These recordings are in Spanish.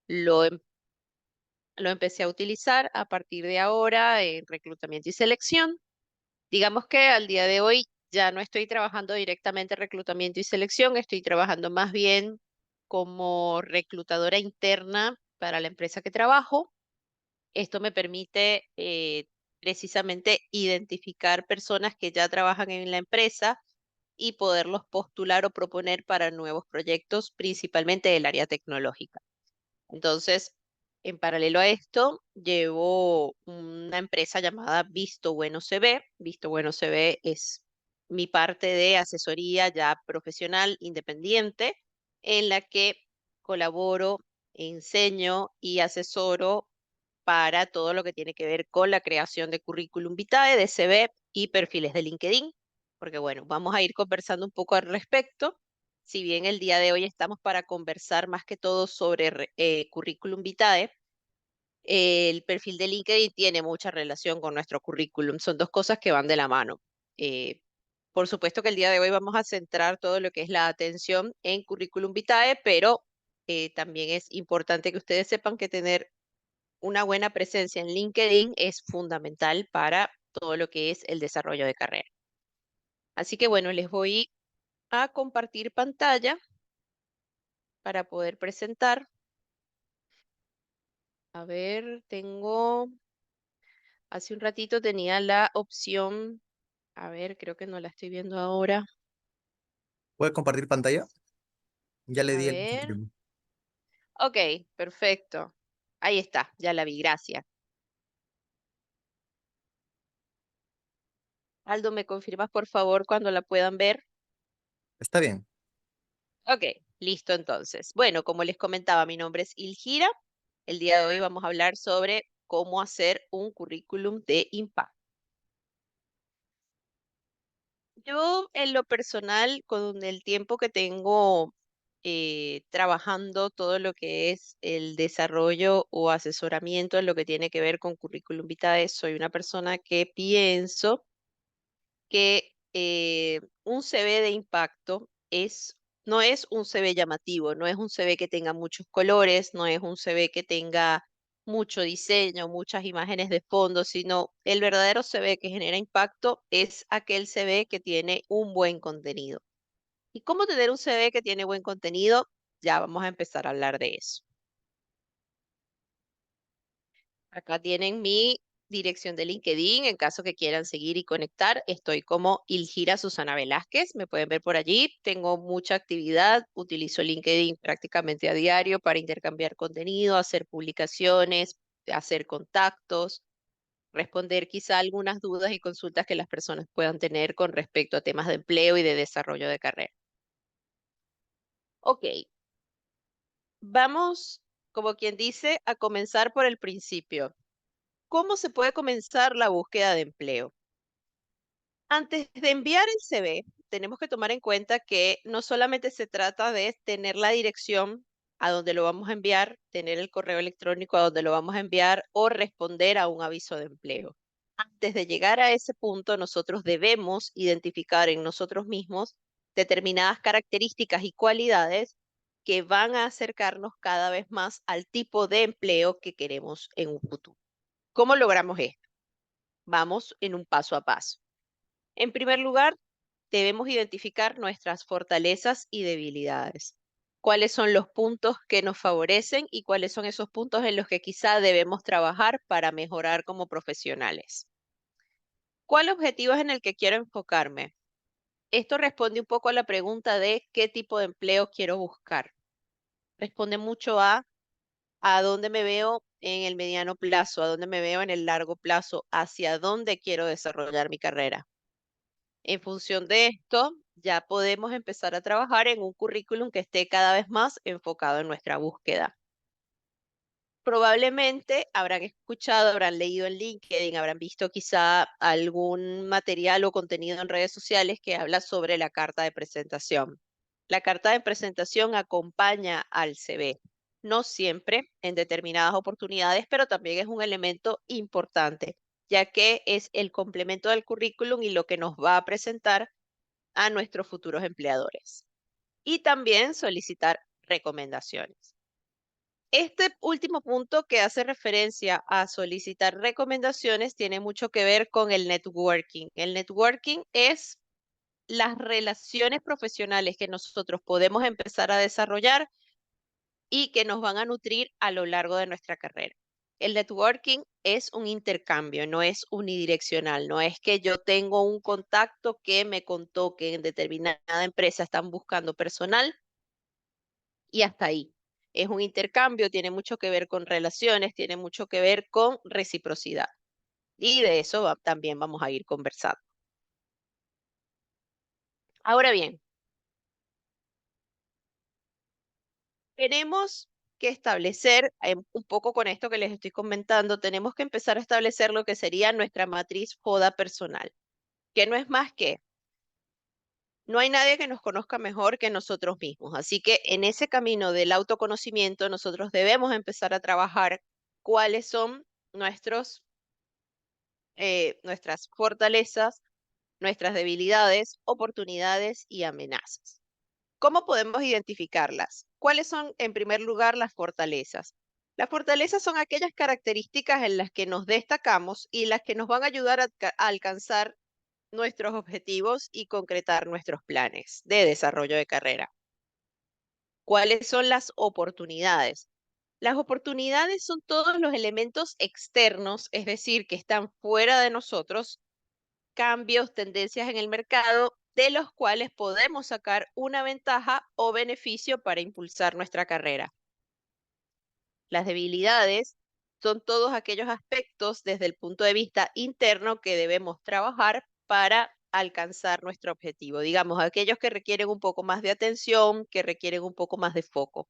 lo, em- lo empecé a utilizar a partir de ahora en reclutamiento y selección. Digamos que al día de hoy ya no estoy trabajando directamente en reclutamiento y selección, estoy trabajando más bien como reclutadora interna para la empresa que trabajo. Esto me permite precisamente identificar personas que ya trabajan en la empresa y poderlos postular o proponer para nuevos proyectos, principalmente del área tecnológica. Entonces, en paralelo a esto, llevo una empresa llamada Visto Bueno CV. Visto Bueno CV es mi parte de asesoría ya profesional independiente en la que colaboro, enseño y asesoro para todo lo que tiene que ver con la creación de currículum vitae, de CV y perfiles de LinkedIn. Porque bueno, vamos a ir conversando un poco al respecto. Si bien el día de hoy estamos para conversar más que todo sobre currículum vitae, el perfil de LinkedIn tiene mucha relación con nuestro currículum. Son dos cosas que van de la mano. Eh, por supuesto que el día de hoy vamos a centrar todo lo que es la atención en currículum vitae, pero también es importante que ustedes sepan que tener una buena presencia en LinkedIn es fundamental para todo lo que es el desarrollo de carrera. Así que bueno, les voy a compartir pantalla para poder presentar. A ver, hace un ratito tenía la opción, a ver, creo que no la estoy viendo ahora. ¿Puedes compartir pantalla? Ya le A di el ver, anfitrión. ok, perfecto. Ahí está, ya la vi, gracias. Aldo, ¿me confirmas por favor cuando la puedan ver? Está bien. Ok, listo entonces. Bueno, como les comentaba, mi nombre es Ilgira. El día de hoy vamos a hablar sobre cómo hacer un currículum de impacto. Yo, en lo personal, con el tiempo que tengo trabajando todo lo que es el desarrollo o asesoramiento en lo que tiene que ver con currículum vitae, soy una persona que pienso que un CV de impacto no es un CV llamativo, no es un CV que tenga muchos colores, no es un CV que tenga mucho diseño, muchas imágenes de fondo, sino el verdadero CV que genera impacto es aquel CV que tiene un buen contenido. ¿Y cómo tener un CV que tiene buen contenido? Ya vamos a empezar a hablar de eso. Acá tienen mi dirección de LinkedIn en caso que quieran seguir y conectar. Estoy como Ilgira Susana Velázquez. Me pueden ver por allí. Tengo mucha actividad. Utilizo LinkedIn prácticamente a diario para intercambiar contenido, hacer publicaciones, hacer contactos, responder quizá algunas dudas y consultas que las personas puedan tener con respecto a temas de empleo y de desarrollo de carrera. Ok, vamos, como quien dice, a comenzar por el principio. ¿Cómo se puede comenzar la búsqueda de empleo? Antes de enviar el CV, tenemos que tomar en cuenta que no solamente se trata de tener la dirección a donde lo vamos a enviar, tener el correo electrónico a donde lo vamos a enviar o responder a un aviso de empleo. Antes de llegar a ese punto, nosotros debemos identificar en nosotros mismos determinadas características y cualidades que van a acercarnos cada vez más al tipo de empleo que queremos en un futuro. ¿Cómo logramos esto? Vamos en un paso a paso. En primer lugar, debemos identificar nuestras fortalezas y debilidades. ¿Cuáles son los puntos que nos favorecen y cuáles son esos puntos en los que quizá debemos trabajar para mejorar como profesionales? ¿Cuál objetivo es en el que quiero enfocarme? Esto responde un poco a la pregunta de qué tipo de empleo quiero buscar. Responde mucho a dónde me veo en el mediano plazo, a dónde me veo en el largo plazo, hacia dónde quiero desarrollar mi carrera. En función de esto, ya podemos empezar a trabajar en un currículum que esté cada vez más enfocado en nuestra búsqueda. Probablemente habrán escuchado, habrán leído en LinkedIn, habrán visto quizá algún material o contenido en redes sociales que habla sobre la carta de presentación. La carta de presentación acompaña al CV, no siempre, en determinadas oportunidades, pero también es un elemento importante, ya que es el complemento del currículum y lo que nos va a presentar a nuestros futuros empleadores. Y también solicitar recomendaciones. Este último punto que hace referencia a solicitar recomendaciones tiene mucho que ver con el networking. El networking es las relaciones profesionales que nosotros podemos empezar a desarrollar y que nos van a nutrir a lo largo de nuestra carrera. El networking es un intercambio, no es unidireccional, no es que yo tengo un contacto que me contó que en determinada empresa están buscando personal y hasta ahí. Es un intercambio, tiene mucho que ver con relaciones, tiene mucho que ver con reciprocidad. Y de eso también vamos a ir conversando. Ahora bien, tenemos que establecer, un poco con esto que les estoy comentando, tenemos que empezar a establecer lo que sería nuestra matriz FODA personal, que no es más que, no hay nadie que nos conozca mejor que nosotros mismos. Así que en ese camino del autoconocimiento, nosotros debemos empezar a trabajar cuáles son nuestras fortalezas, nuestras debilidades, oportunidades y amenazas. ¿Cómo podemos identificarlas? ¿Cuáles son, en primer lugar, las fortalezas? Las fortalezas son aquellas características en las que nos destacamos y las que nos van a ayudar a alcanzar nuestros objetivos y concretar nuestros planes de desarrollo de carrera. ¿Cuáles son las oportunidades? Las oportunidades son todos los elementos externos, es decir, que están fuera de nosotros, cambios, tendencias en el mercado, de los cuales podemos sacar una ventaja o beneficio para impulsar nuestra carrera. Las debilidades son todos aquellos aspectos desde el punto de vista interno que debemos trabajar para alcanzar nuestro objetivo. Digamos, aquellos que requieren un poco más de atención, que requieren un poco más de foco.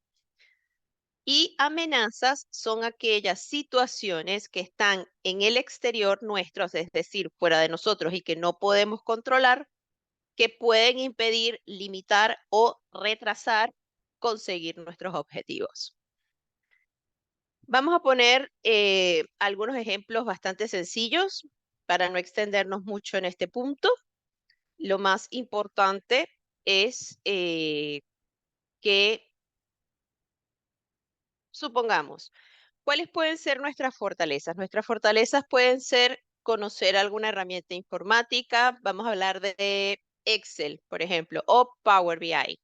Y amenazas son aquellas situaciones que están en el exterior nuestro, es decir, fuera de nosotros y que no podemos controlar, que pueden impedir, limitar o retrasar conseguir nuestros objetivos. Vamos a poner algunos ejemplos bastante sencillos para no extendernos mucho en este punto. Lo más importante es que, supongamos, ¿cuáles pueden ser nuestras fortalezas? Nuestras fortalezas pueden ser conocer alguna herramienta informática. Vamos a hablar de Excel, por ejemplo, o Power BI.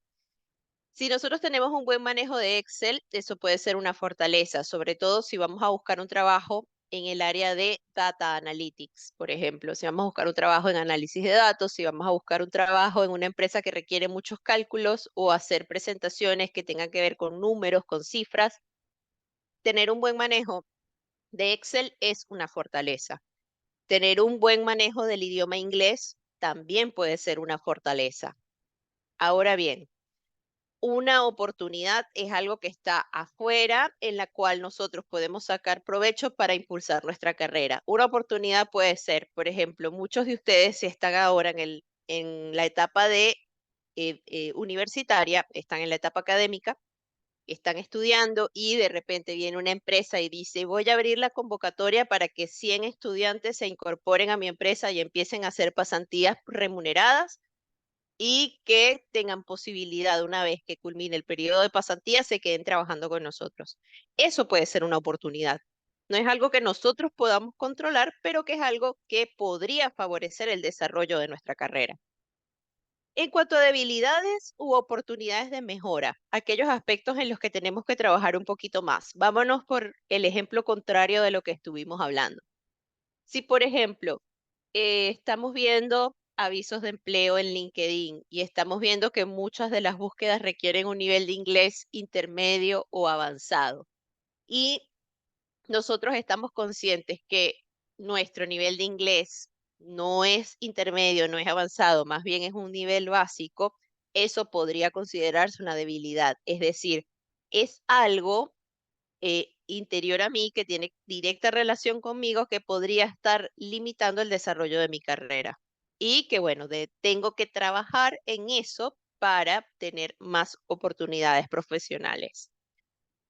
Si nosotros tenemos un buen manejo de Excel, eso puede ser una fortaleza, sobre todo si vamos a buscar un trabajo en el área de Data Analytics, por ejemplo. Si vamos a buscar un trabajo en análisis de datos, si vamos a buscar un trabajo en una empresa que requiere muchos cálculos o hacer presentaciones que tengan que ver con números, con cifras, tener un buen manejo de Excel es una fortaleza. Tener un buen manejo del idioma inglés también puede ser una fortaleza. Ahora bien, una oportunidad es algo que está afuera, en la cual nosotros podemos sacar provecho para impulsar nuestra carrera. Una oportunidad puede ser, por ejemplo, muchos de ustedes si están ahora en la etapa de universitaria, están en la etapa académica, están estudiando y de repente viene una empresa y dice, voy a abrir la convocatoria para que 100 estudiantes se incorporen a mi empresa y empiecen a hacer pasantías remuneradas y que tengan posibilidad, una vez que culmine el periodo de pasantía, se queden trabajando con nosotros. Eso puede ser una oportunidad. No es algo que nosotros podamos controlar, pero que es algo que podría favorecer el desarrollo de nuestra carrera. En cuanto a debilidades u oportunidades de mejora, aquellos aspectos en los que tenemos que trabajar un poquito más. Vámonos por el ejemplo contrario de lo que estuvimos hablando. Si, por ejemplo, estamos viendo avisos de empleo en LinkedIn y estamos viendo que muchas de las búsquedas requieren un nivel de inglés intermedio o avanzado. Y nosotros estamos conscientes que nuestro nivel de inglés no es intermedio, no es avanzado, más bien es un nivel básico. Eso podría considerarse una debilidad. Es decir, es algo interior a mí que tiene directa relación conmigo que podría estar limitando el desarrollo de mi carrera. Y que bueno, tengo que trabajar en eso para tener más oportunidades profesionales.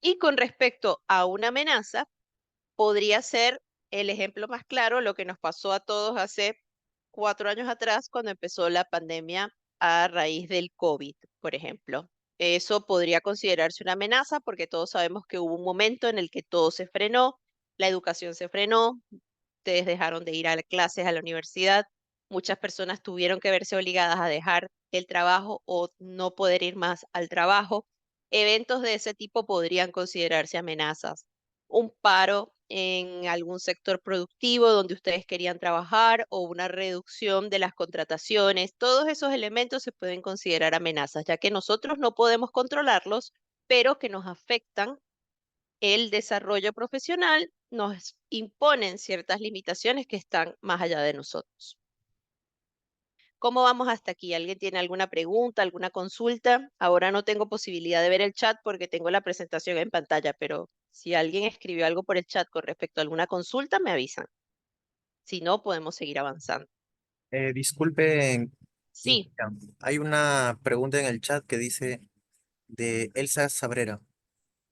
Y con respecto a una amenaza, podría ser el ejemplo más claro, lo que nos pasó a todos hace 4 años atrás cuando empezó la pandemia a raíz del COVID, por ejemplo. Eso podría considerarse una amenaza porque todos sabemos que hubo un momento en el que todo se frenó, la educación se frenó, ustedes dejaron de ir a clases a la universidad, muchas personas tuvieron que verse obligadas a dejar el trabajo o no poder ir más al trabajo. Eventos de ese tipo podrían considerarse amenazas. Un paro en algún sector productivo donde ustedes querían trabajar o una reducción de las contrataciones, todos esos elementos se pueden considerar amenazas, ya que nosotros no podemos controlarlos, pero que nos afectan el desarrollo profesional, nos imponen ciertas limitaciones que están más allá de nosotros. ¿Cómo vamos hasta aquí? ¿Alguien tiene alguna pregunta, alguna consulta? Ahora no tengo posibilidad de ver el chat porque tengo la presentación en pantalla, pero si alguien escribió algo por el chat con respecto a alguna consulta, me avisan. Si no, podemos seguir avanzando. Disculpen, Sí, Ingeniera, hay una pregunta en el chat que dice de Elsa Sabrera.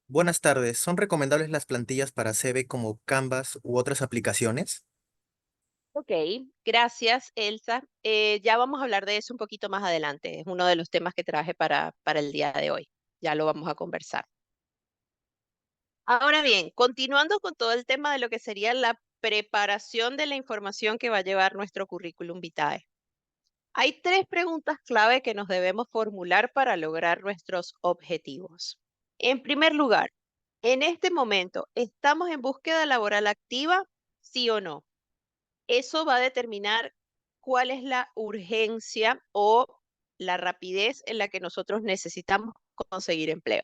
Buenas tardes, ¿son recomendables las plantillas para CV como Canvas u otras aplicaciones? ok, gracias, Elsa. Ya vamos a hablar de eso un poquito más adelante. Es uno de los temas que traje para el día de hoy. Ya lo vamos a conversar. Ahora bien, continuando con todo el tema de lo que sería la preparación de la información que va a llevar nuestro currículum vitae. Hay tres preguntas clave que nos debemos formular para lograr nuestros objetivos. En primer lugar, en este momento, ¿estamos en búsqueda laboral activa? ¿Sí o no? Eso va a determinar cuál es la urgencia o la rapidez en la que nosotros necesitamos conseguir empleo.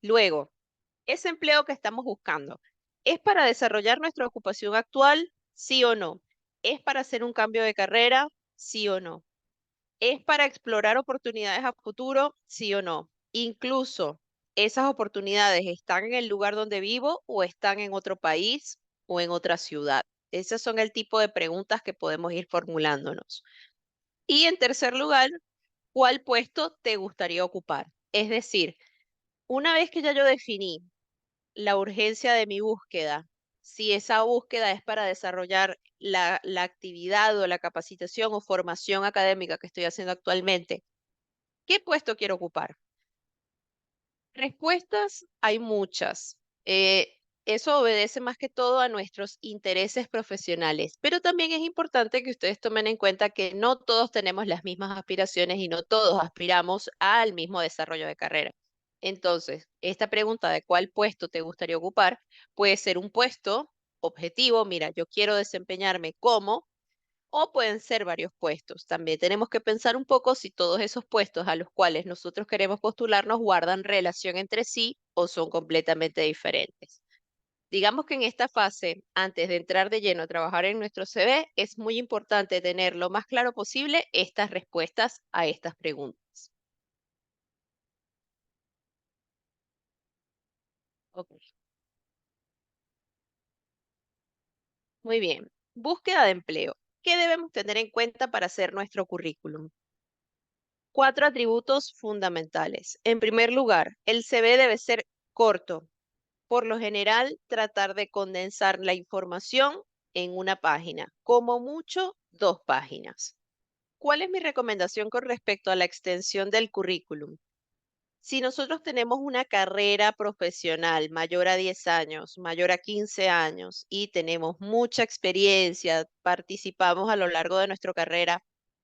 Luego, ese empleo que estamos buscando, ¿es para desarrollar nuestra ocupación actual? ¿Sí o no? ¿Es para hacer un cambio de carrera? ¿Sí o no? ¿Es para explorar oportunidades a futuro? ¿Sí o no? Incluso, ¿esas oportunidades están en el lugar donde vivo o están en otro país o en otra ciudad? Esos son el tipo de preguntas que podemos ir formulándonos. Y en tercer lugar, ¿cuál puesto te gustaría ocupar? Es decir, una vez que ya yo definí la urgencia de mi búsqueda, si esa búsqueda es para desarrollar la actividad o la capacitación o formación académica que estoy haciendo actualmente, ¿qué puesto quiero ocupar? Respuestas hay muchas. Eso obedece más que todo a nuestros intereses profesionales, pero también es importante que ustedes tomen en cuenta que no todos tenemos las mismas aspiraciones y no todos aspiramos al mismo desarrollo de carrera. Entonces, esta pregunta de cuál puesto te gustaría ocupar puede ser un puesto objetivo, mira, yo quiero desempeñarme como o pueden ser varios puestos. También tenemos que pensar un poco si todos esos puestos a los cuales nosotros queremos postularnos guardan relación entre sí o son completamente diferentes. Digamos que en esta fase, antes de entrar de lleno a trabajar en nuestro CV, es muy importante tener lo más claro posible estas respuestas a estas preguntas. Ok, muy bien. Búsqueda de empleo. ¿Qué debemos tener en cuenta para hacer nuestro currículum? Cuatro atributos fundamentales. En primer lugar, el CV debe ser corto. Por lo general, tratar de condensar la información en una página, como mucho, dos páginas. ¿Cuál es mi recomendación con respecto a la extensión del currículum? Si nosotros tenemos una carrera profesional mayor a 10 años, mayor a 15 años y tenemos mucha experiencia, participamos a lo largo de nuestra carrera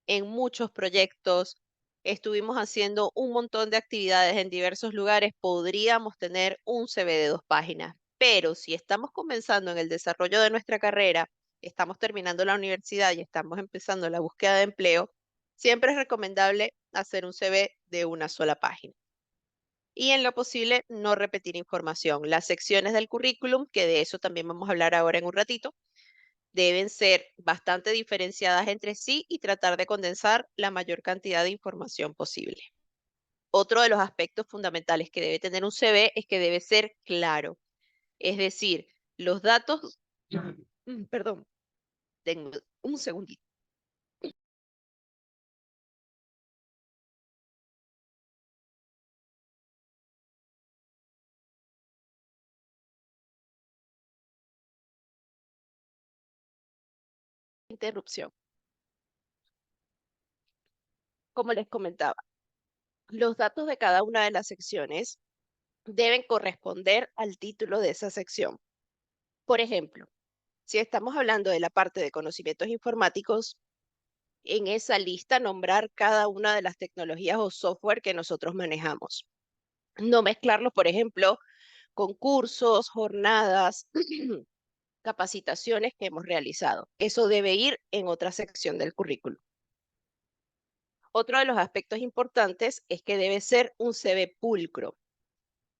en muchos proyectos, estuvimos haciendo un montón de actividades en diversos lugares, podríamos tener un CV de dos páginas. Pero si estamos comenzando en el desarrollo de nuestra carrera, estamos terminando la universidad y estamos empezando la búsqueda de empleo, siempre es recomendable hacer un CV de una sola página y en lo posible no repetir información. Las secciones del currículum, que de eso también vamos a hablar ahora en un ratito, deben ser bastante diferenciadas entre sí y tratar de condensar la mayor cantidad de información posible. Otro de los aspectos fundamentales que debe tener un CV es que debe ser claro, es decir, los datos, perdón, tengo un segundito, interrupción, como les comentaba. Los datos de cada una de las secciones deben corresponder al título de esa sección. Por ejemplo, si estamos hablando de la parte de conocimientos informáticos, en esa lista nombrar cada una de las tecnologías o software que nosotros manejamos. No mezclarlos, por ejemplo, con cursos, jornadas, capacitaciones que hemos realizado. Eso debe ir en otra sección del currículum. Otro de los aspectos importantes es que debe ser un CV pulcro.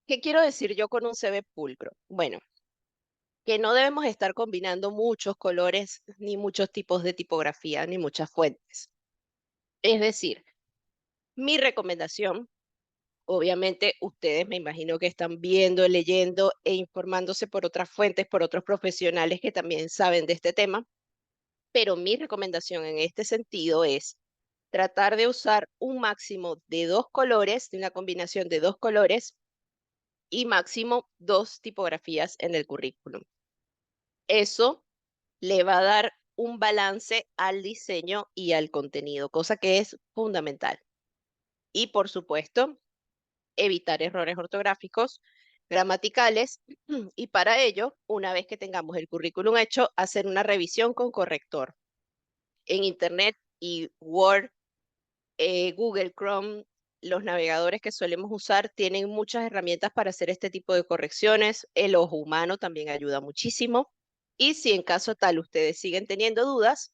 ¿Qué quiero decir yo con un CV pulcro? Bueno, que no debemos estar combinando muchos colores, ni muchos tipos de tipografía, ni muchas fuentes. Es decir, mi recomendación, obviamente ustedes me imagino que están viendo, leyendo e informándose por otras fuentes, por otros profesionales que también saben de este tema, pero mi recomendación en este sentido es tratar de usar un máximo de dos colores, de una combinación de dos colores y máximo dos tipografías en el currículum. Eso le va a dar un balance al diseño y al contenido, cosa que es fundamental. Y por supuesto, evitar errores ortográficos, gramaticales, y para ello, una vez que tengamos el currículum hecho, hacer una revisión con corrector. En Internet y Word, Google Chrome, los navegadores que solemos usar tienen muchas herramientas para hacer este tipo de correcciones. El ojo humano también ayuda muchísimo. Y si en caso tal ustedes siguen teniendo dudas,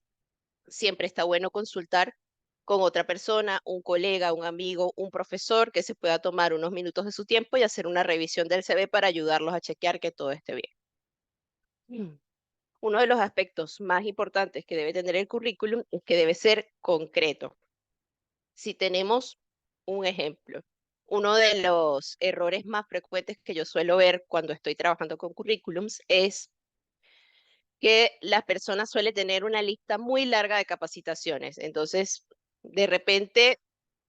siempre está bueno consultar con otra persona, un colega, un amigo, un profesor que se pueda tomar unos minutos de su tiempo y hacer una revisión del CV para ayudarlos a chequear que todo esté bien. Mm. Uno de los aspectos más importantes que debe tener el currículum es que debe ser concreto. Si tenemos un ejemplo, uno de los errores más frecuentes que yo suelo ver cuando estoy trabajando con currículums es que la persona suele tener una lista muy larga de capacitaciones. Entonces, de repente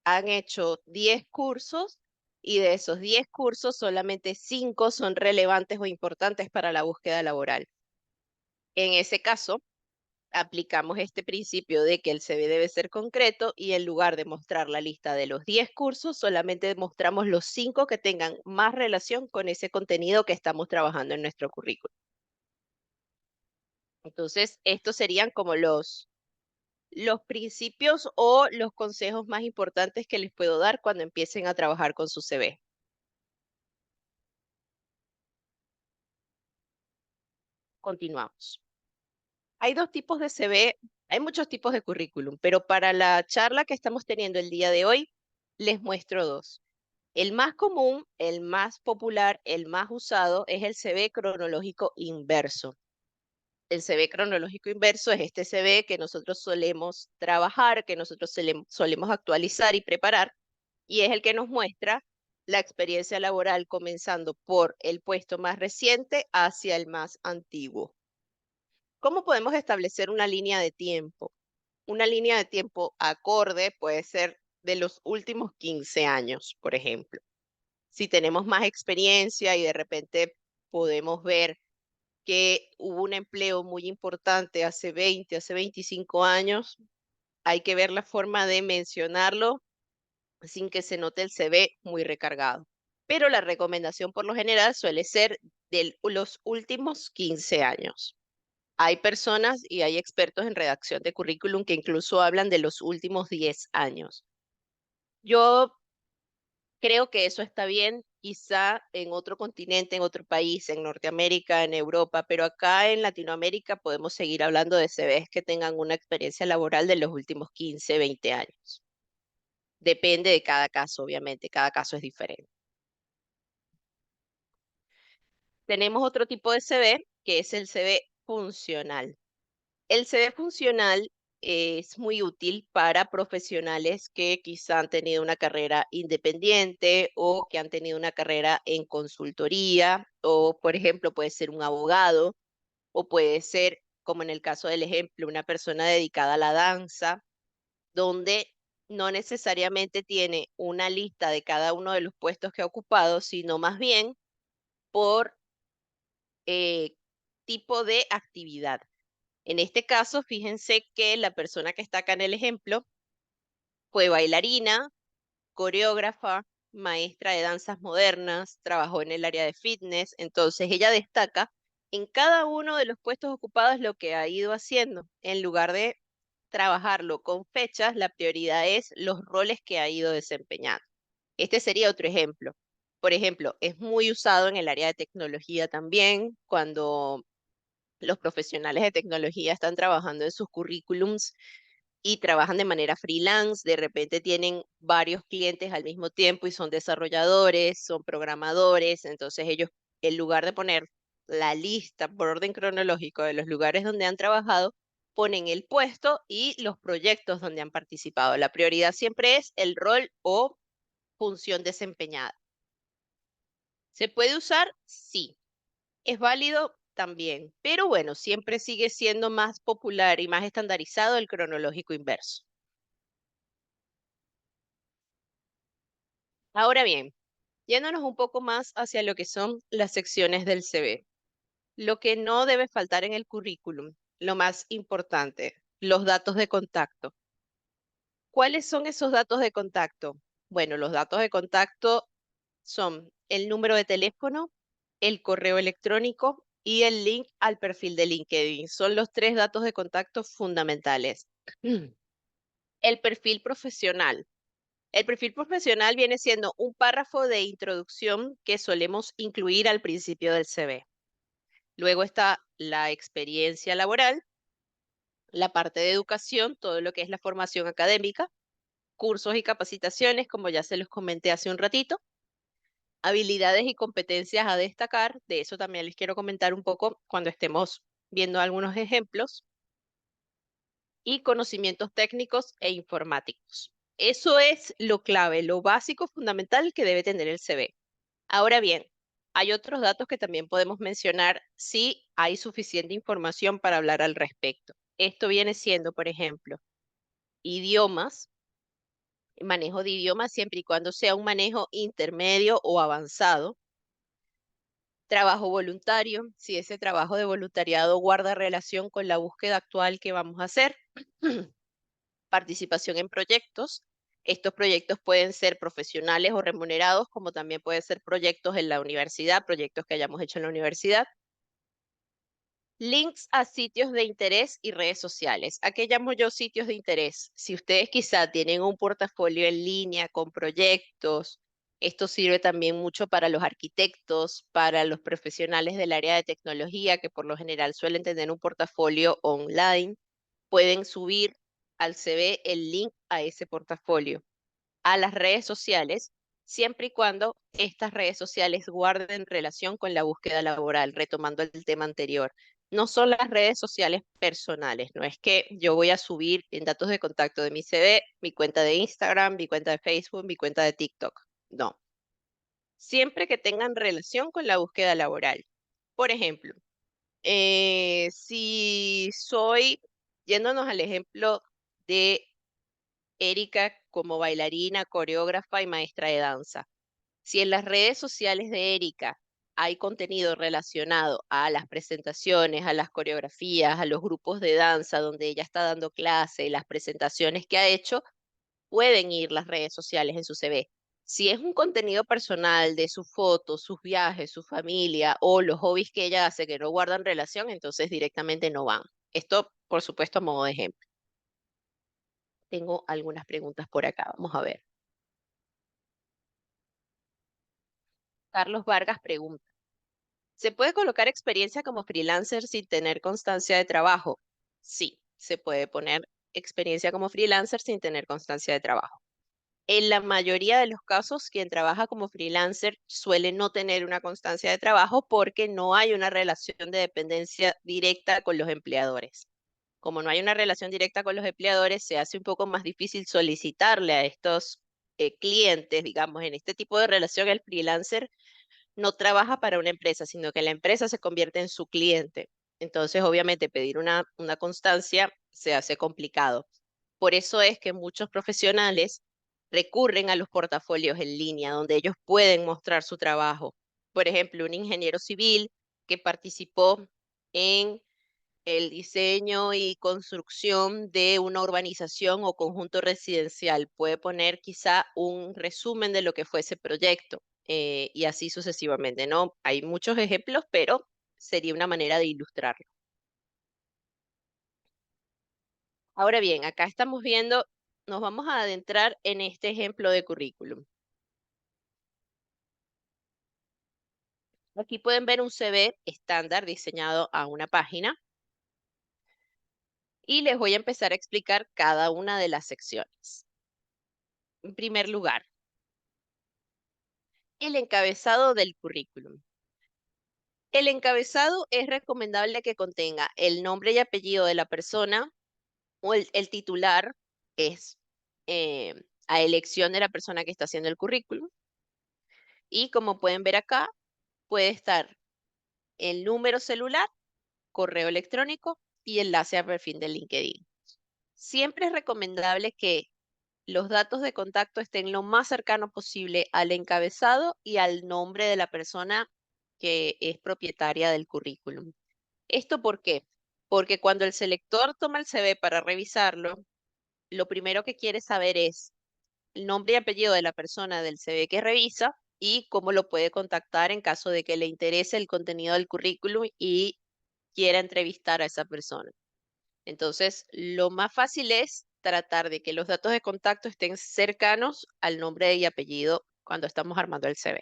han hecho 10 cursos y de esos 10 cursos solamente 5 son relevantes o importantes para la búsqueda laboral. En ese caso, aplicamos este principio de que el CV debe ser concreto y en lugar de mostrar la lista de los 10 cursos, solamente mostramos los 5 que tengan más relación con ese contenido que estamos trabajando en nuestro currículum. Entonces, estos serían como los principios o los consejos más importantes que les puedo dar cuando empiecen a trabajar con su CV. Continuamos. Hay dos tipos de CV, hay muchos tipos de currículum, pero para la charla que estamos teniendo el día de hoy, les muestro dos. El más común, el más popular, el más usado es el CV cronológico inverso. El CV cronológico inverso es este CV que nosotros solemos trabajar, que nosotros solemos actualizar y preparar, y es el que nos muestra la experiencia laboral comenzando por el puesto más reciente hacia el más antiguo. ¿Cómo podemos establecer una línea de tiempo? Una línea de tiempo acorde puede ser de los últimos 15 años, por ejemplo. Si tenemos más experiencia y de repente podemos ver que hubo un empleo muy importante hace 20, hace 25 años, hay que ver la forma de mencionarlo sin que se note el CV muy recargado. Pero la recomendación por lo general suele ser de los últimos 15 años. Hay personas y hay expertos en redacción de currículum que incluso hablan de los últimos 10 años. Yo creo que eso está bien, quizá en otro continente, en otro país, en Norteamérica, en Europa, pero acá en Latinoamérica podemos seguir hablando de CVs que tengan una experiencia laboral de los últimos 15, 20 años. Depende de cada caso, obviamente, cada caso es diferente. Tenemos otro tipo de CV, que es el CV funcional. El CV funcional es muy útil para profesionales que quizá han tenido una carrera independiente o que han tenido una carrera en consultoría o, por ejemplo, puede ser un abogado o puede ser, como en el caso del ejemplo, una persona dedicada a la danza, donde no necesariamente tiene una lista de cada uno de los puestos que ha ocupado, sino más bien por eh, tipo de actividad. En este caso, fíjense que la persona que está acá en el ejemplo fue bailarina, coreógrafa, maestra de danzas modernas, trabajó en el área de fitness, entonces ella destaca en cada uno de los puestos ocupados lo que ha ido haciendo. En lugar de trabajarlo con fechas, la prioridad es los roles que ha ido desempeñando. Este sería otro ejemplo. Por ejemplo, es muy usado en el área de tecnología también, cuando los profesionales de tecnología están trabajando en sus currículums y trabajan de manera freelance, de repente tienen varios clientes al mismo tiempo y son desarrolladores, son programadores, entonces ellos, en lugar de poner la lista por orden cronológico de los lugares donde han trabajado, ponen el puesto y los proyectos donde han participado. La prioridad siempre es el rol o función desempeñada. ¿Se puede usar? Sí. ¿Es válido? También. Pero bueno, siempre sigue siendo más popular y más estandarizado el cronológico inverso. Ahora bien, yéndonos un poco más hacia lo que son las secciones del CV. Lo que no debe faltar en el currículum, lo más importante, los datos de contacto. ¿Cuáles son esos datos de contacto? Bueno, los datos de contacto son el número de teléfono, el correo electrónico y el link al perfil de LinkedIn. Son los tres datos de contacto fundamentales. El perfil profesional. El perfil profesional viene siendo un párrafo de introducción que solemos incluir al principio del CV. Luego está la experiencia laboral, la parte de educación, todo lo que es la formación académica, cursos y capacitaciones, como ya se los comenté hace un ratito, habilidades y competencias a destacar, de eso también les quiero comentar un poco cuando estemos viendo algunos ejemplos, y conocimientos técnicos e informáticos. Eso es lo clave, lo básico, fundamental que debe tener el CV. Ahora bien, hay otros datos que también podemos mencionar si hay suficiente información para hablar al respecto. Esto viene siendo, por ejemplo, idiomas, manejo de idiomas siempre y cuando sea un manejo intermedio o avanzado. Trabajo voluntario, si ese trabajo de voluntariado guarda relación con la búsqueda actual que vamos a hacer. Participación en proyectos. Estos proyectos pueden ser profesionales o remunerados, como también pueden ser proyectos en la universidad, proyectos que hayamos hecho en la universidad. Links a sitios de interés y redes sociales. ¿A qué llamo yo sitios de interés? Si ustedes quizá tienen un portafolio en línea con proyectos, esto sirve también mucho para los arquitectos, para los profesionales del área de tecnología, que por lo general suelen tener un portafolio online, pueden subir al CV el link a ese portafolio, a las redes sociales, siempre y cuando estas redes sociales guarden relación con la búsqueda laboral, retomando el tema anterior. No son las redes sociales personales, no es que yo voy a subir en datos de contacto de mi CV, mi cuenta de Instagram, mi cuenta de Facebook, mi cuenta de TikTok. No, siempre que tengan relación con la búsqueda laboral. Por ejemplo, si soy, yéndonos al ejemplo de Erika como bailarina, coreógrafa y maestra de danza. Si en las redes sociales de Erika hay contenido relacionado a las presentaciones, a las coreografías, a los grupos de danza donde ella está dando clase, las presentaciones que ha hecho, pueden ir las redes sociales en su CV. Si es un contenido personal de sus fotos, sus viajes, su familia o los hobbies que ella hace que no guardan relación, entonces directamente no van. Esto, por supuesto, a modo de ejemplo. Tengo algunas preguntas por acá. Vamos a ver. Carlos Vargas pregunta, ¿se puede colocar experiencia como freelancer sin tener constancia de trabajo? Sí, se puede poner experiencia como freelancer sin tener constancia de trabajo. En la mayoría de los casos, quien trabaja como freelancer suele no tener una constancia de trabajo porque no hay una relación de dependencia directa con los empleadores. Como no hay una relación directa con los empleadores, se hace un poco más difícil solicitarle a estos clientes, digamos, en este tipo de relación, el freelancer no trabaja para una empresa, sino que la empresa se convierte en su cliente. Entonces, obviamente, pedir una constancia se hace complicado. Por eso es que muchos profesionales recurren a los portafolios en línea, donde ellos pueden mostrar su trabajo. Por ejemplo, un ingeniero civil que participó en el diseño y construcción de una urbanización o conjunto residencial. Puede poner quizá un resumen de lo que fue ese proyecto y así sucesivamente, ¿no? Hay muchos ejemplos, pero sería una manera de ilustrarlo. Ahora bien, acá estamos viendo, nos vamos a adentrar en este ejemplo de currículum. Aquí pueden ver un CV estándar diseñado a una página y les voy a empezar a explicar cada una de las secciones. En primer lugar, el encabezado del currículum. El encabezado es recomendable que contenga el nombre y apellido de la persona o el titular es a elección de la persona que está haciendo el currículum. Y como pueden ver acá, puede estar el número celular, correo electrónico y enlace a perfil de LinkedIn. Siempre es recomendable que los datos de contacto estén lo más cercano posible al encabezado y al nombre de la persona que es propietaria del currículum. ¿Esto por qué? Porque cuando el selector toma el CV para revisarlo, lo primero que quiere saber es el nombre y apellido de la persona del CV que revisa y cómo lo puede contactar en caso de que le interese el contenido del currículum y quiera entrevistar a esa persona. Entonces, lo más fácil es tratar de que los datos de contacto estén cercanos al nombre y apellido cuando estamos armando el CV.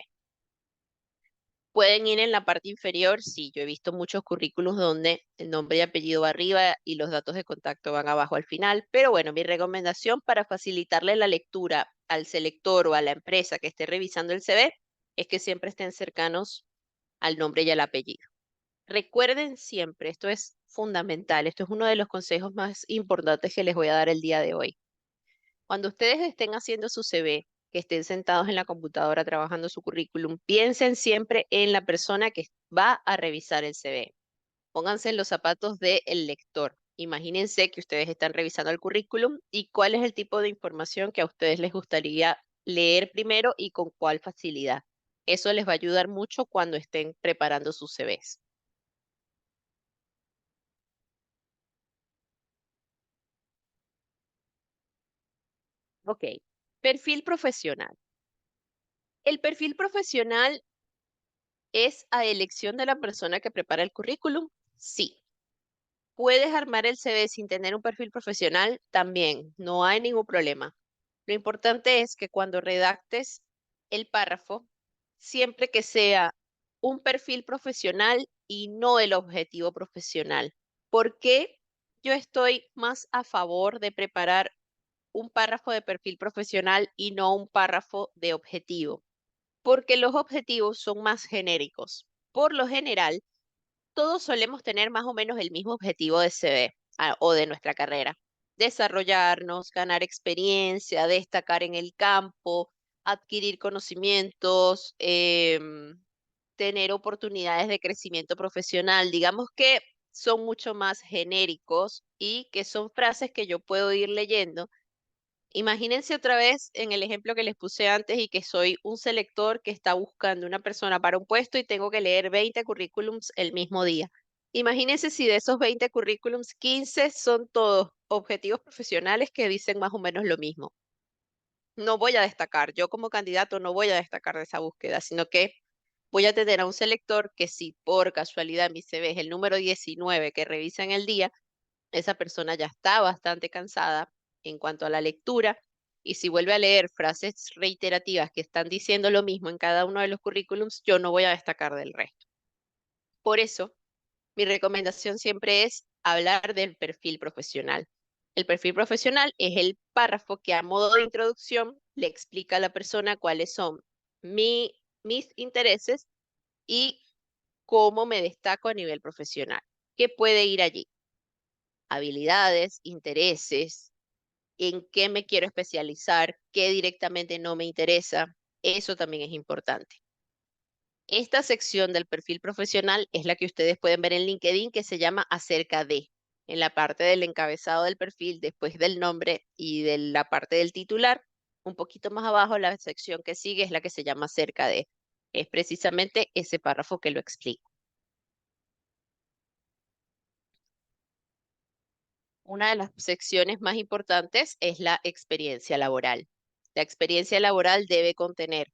Pueden ir en la parte inferior, sí, yo he visto muchos currículos donde el nombre y apellido va arriba y los datos de contacto van abajo al final, pero bueno, mi recomendación para facilitarle la lectura al selector o a la empresa que esté revisando el CV es que siempre estén cercanos al nombre y al apellido. Recuerden siempre, esto es fundamental, esto es uno de los consejos más importantes que les voy a dar el día de hoy. Cuando ustedes estén haciendo su CV, que estén sentados en la computadora trabajando su currículum, piensen siempre en la persona que va a revisar el CV. Pónganse en los zapatos del lector. Imagínense que ustedes están revisando el currículum y cuál es el tipo de información que a ustedes les gustaría leer primero y con cuál facilidad. Eso les va a ayudar mucho cuando estén preparando sus CVs. Ok, perfil profesional. El perfil profesional es a elección de la persona que prepara el currículum. Sí. ¿Puedes armar el CV sin tener un perfil profesional? También, no hay ningún problema. Lo importante es que cuando redactes el párrafo, siempre que sea un perfil profesional y no el objetivo profesional. ¿Por qué yo estoy más a favor de preparar un párrafo de perfil profesional y no un párrafo de objetivo? Porque los objetivos son más genéricos. Por lo general, todos solemos tener más o menos el mismo objetivo de CV o de nuestra carrera. Desarrollarnos, ganar experiencia, destacar en el campo, adquirir conocimientos, tener oportunidades de crecimiento profesional. Digamos que son mucho más genéricos y que son frases que yo puedo ir leyendo. Imagínense otra vez en el ejemplo que les puse antes y que soy un selector que está buscando una persona para un puesto y tengo que leer 20 currículums el mismo día. Imagínense si de esos 20 currículums, 15 son todos objetivos profesionales que dicen más o menos lo mismo. No voy a destacar, yo como candidato no voy a destacar de esa búsqueda, sino que voy a tener a un selector que si por casualidad mi CV es el número 19 que revisa en el día, esa persona ya está bastante cansada en cuanto a la lectura y si vuelve a leer frases reiterativas que están diciendo lo mismo en cada uno de los currículums, yo no voy a destacar del resto. Por eso, mi recomendación siempre es hablar del perfil profesional. El perfil profesional es el párrafo que a modo de introducción le explica a la persona cuáles son mis intereses y cómo me destaco a nivel profesional. ¿Qué puede ir allí? Habilidades, intereses, en qué me quiero especializar, qué directamente no me interesa. Eso también es importante. Esta sección del perfil profesional es la que ustedes pueden ver en LinkedIn que se llama acerca de. En la parte del encabezado del perfil, después del nombre y de la parte del titular, un poquito más abajo, la sección que sigue es la que se llama acerca de. Es precisamente ese párrafo que lo explica. Una de las secciones más importantes es la experiencia laboral. La experiencia laboral debe contener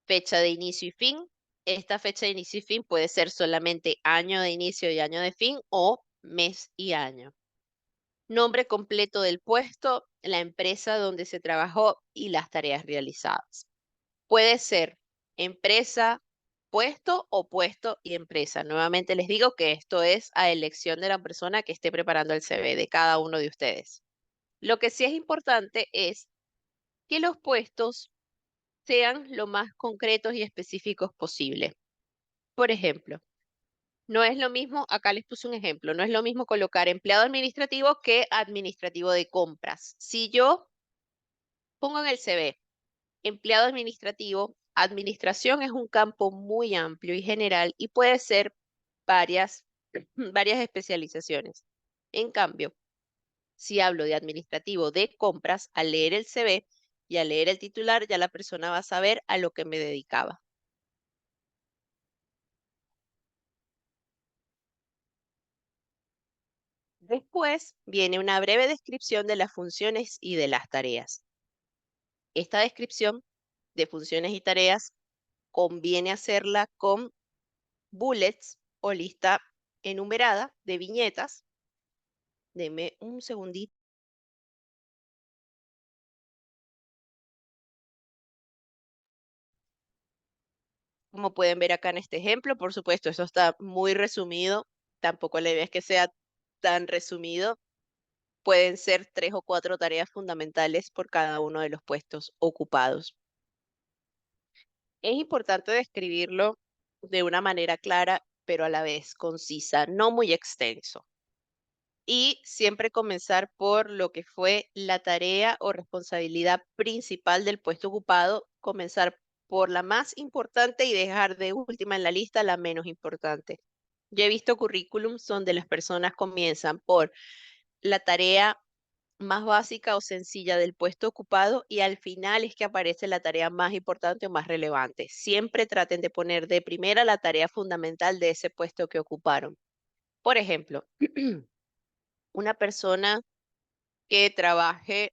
fecha de inicio y fin. Esta fecha de inicio y fin puede ser solamente año de inicio y año de fin o mes y año. Nombre completo del puesto, la empresa donde se trabajó y las tareas realizadas. Puede ser empresa, puesto o puesto y empresa. Nuevamente les digo que esto es a elección de la persona que esté preparando el CV de cada uno de ustedes. Lo que sí es importante es que los puestos sean lo más concretos y específicos posible. Por ejemplo, no es lo mismo, acá les puse un ejemplo, no es lo mismo colocar empleado administrativo que administrativo de compras. Si yo pongo en el CV empleado administrativo, administración es un campo muy amplio y general y puede ser varias, varias especializaciones. En cambio, si hablo de administrativo de compras, al leer el CV y al leer el titular, ya la persona va a saber a lo que me dedicaba. Después viene una breve descripción de las funciones y de las tareas. Esta descripción de funciones y tareas conviene hacerla con bullets o lista enumerada de viñetas. Deme un segundito. Como pueden ver acá en este ejemplo, por supuesto, eso está muy resumido. Tampoco la idea es que sea tan resumido. Pueden ser 3 o 4 tareas fundamentales por cada uno de los puestos ocupados. Es importante describirlo de una manera clara, pero a la vez concisa, no muy extenso. Y siempre comenzar por lo que fue la tarea o responsabilidad principal del puesto ocupado, comenzar por la más importante y dejar de última en la lista la menos importante. Yo he visto currículums donde las personas comienzan por la tarea más básica o sencilla del puesto ocupado y al final es que aparece la tarea más importante o más relevante. Siempre traten de poner de primera la tarea fundamental de ese puesto que ocuparon. Por ejemplo, una persona que trabaje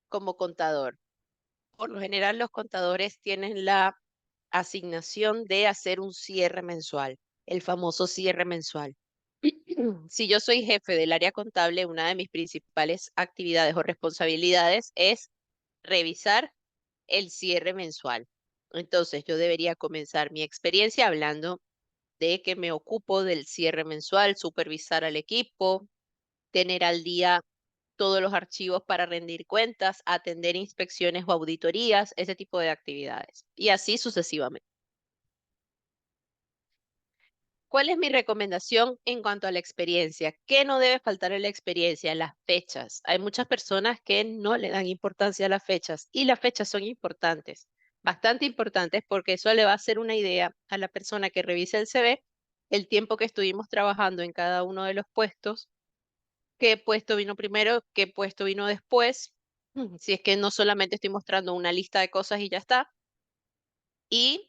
como contador. Por lo general, los contadores tienen la asignación de hacer un cierre mensual, el famoso cierre mensual. Si yo soy jefe del área contable, una de mis principales actividades o responsabilidades es revisar el cierre mensual. Entonces, yo debería comenzar mi experiencia hablando de que me ocupo del cierre mensual, supervisar al equipo, tener al día todos los archivos para rendir cuentas, atender inspecciones o auditorías, ese tipo de actividades. Y así sucesivamente. ¿Cuál es mi recomendación en cuanto a la experiencia? ¿Qué no debe faltar en la experiencia? Las fechas. Hay muchas personas que no le dan importancia a las fechas y las fechas son importantes, bastante importantes porque eso le va a hacer una idea a la persona que revise el CV, el tiempo que estuvimos trabajando en cada uno de los puestos, qué puesto vino primero, qué puesto vino después, si es que no solamente estoy mostrando una lista de cosas y ya está, y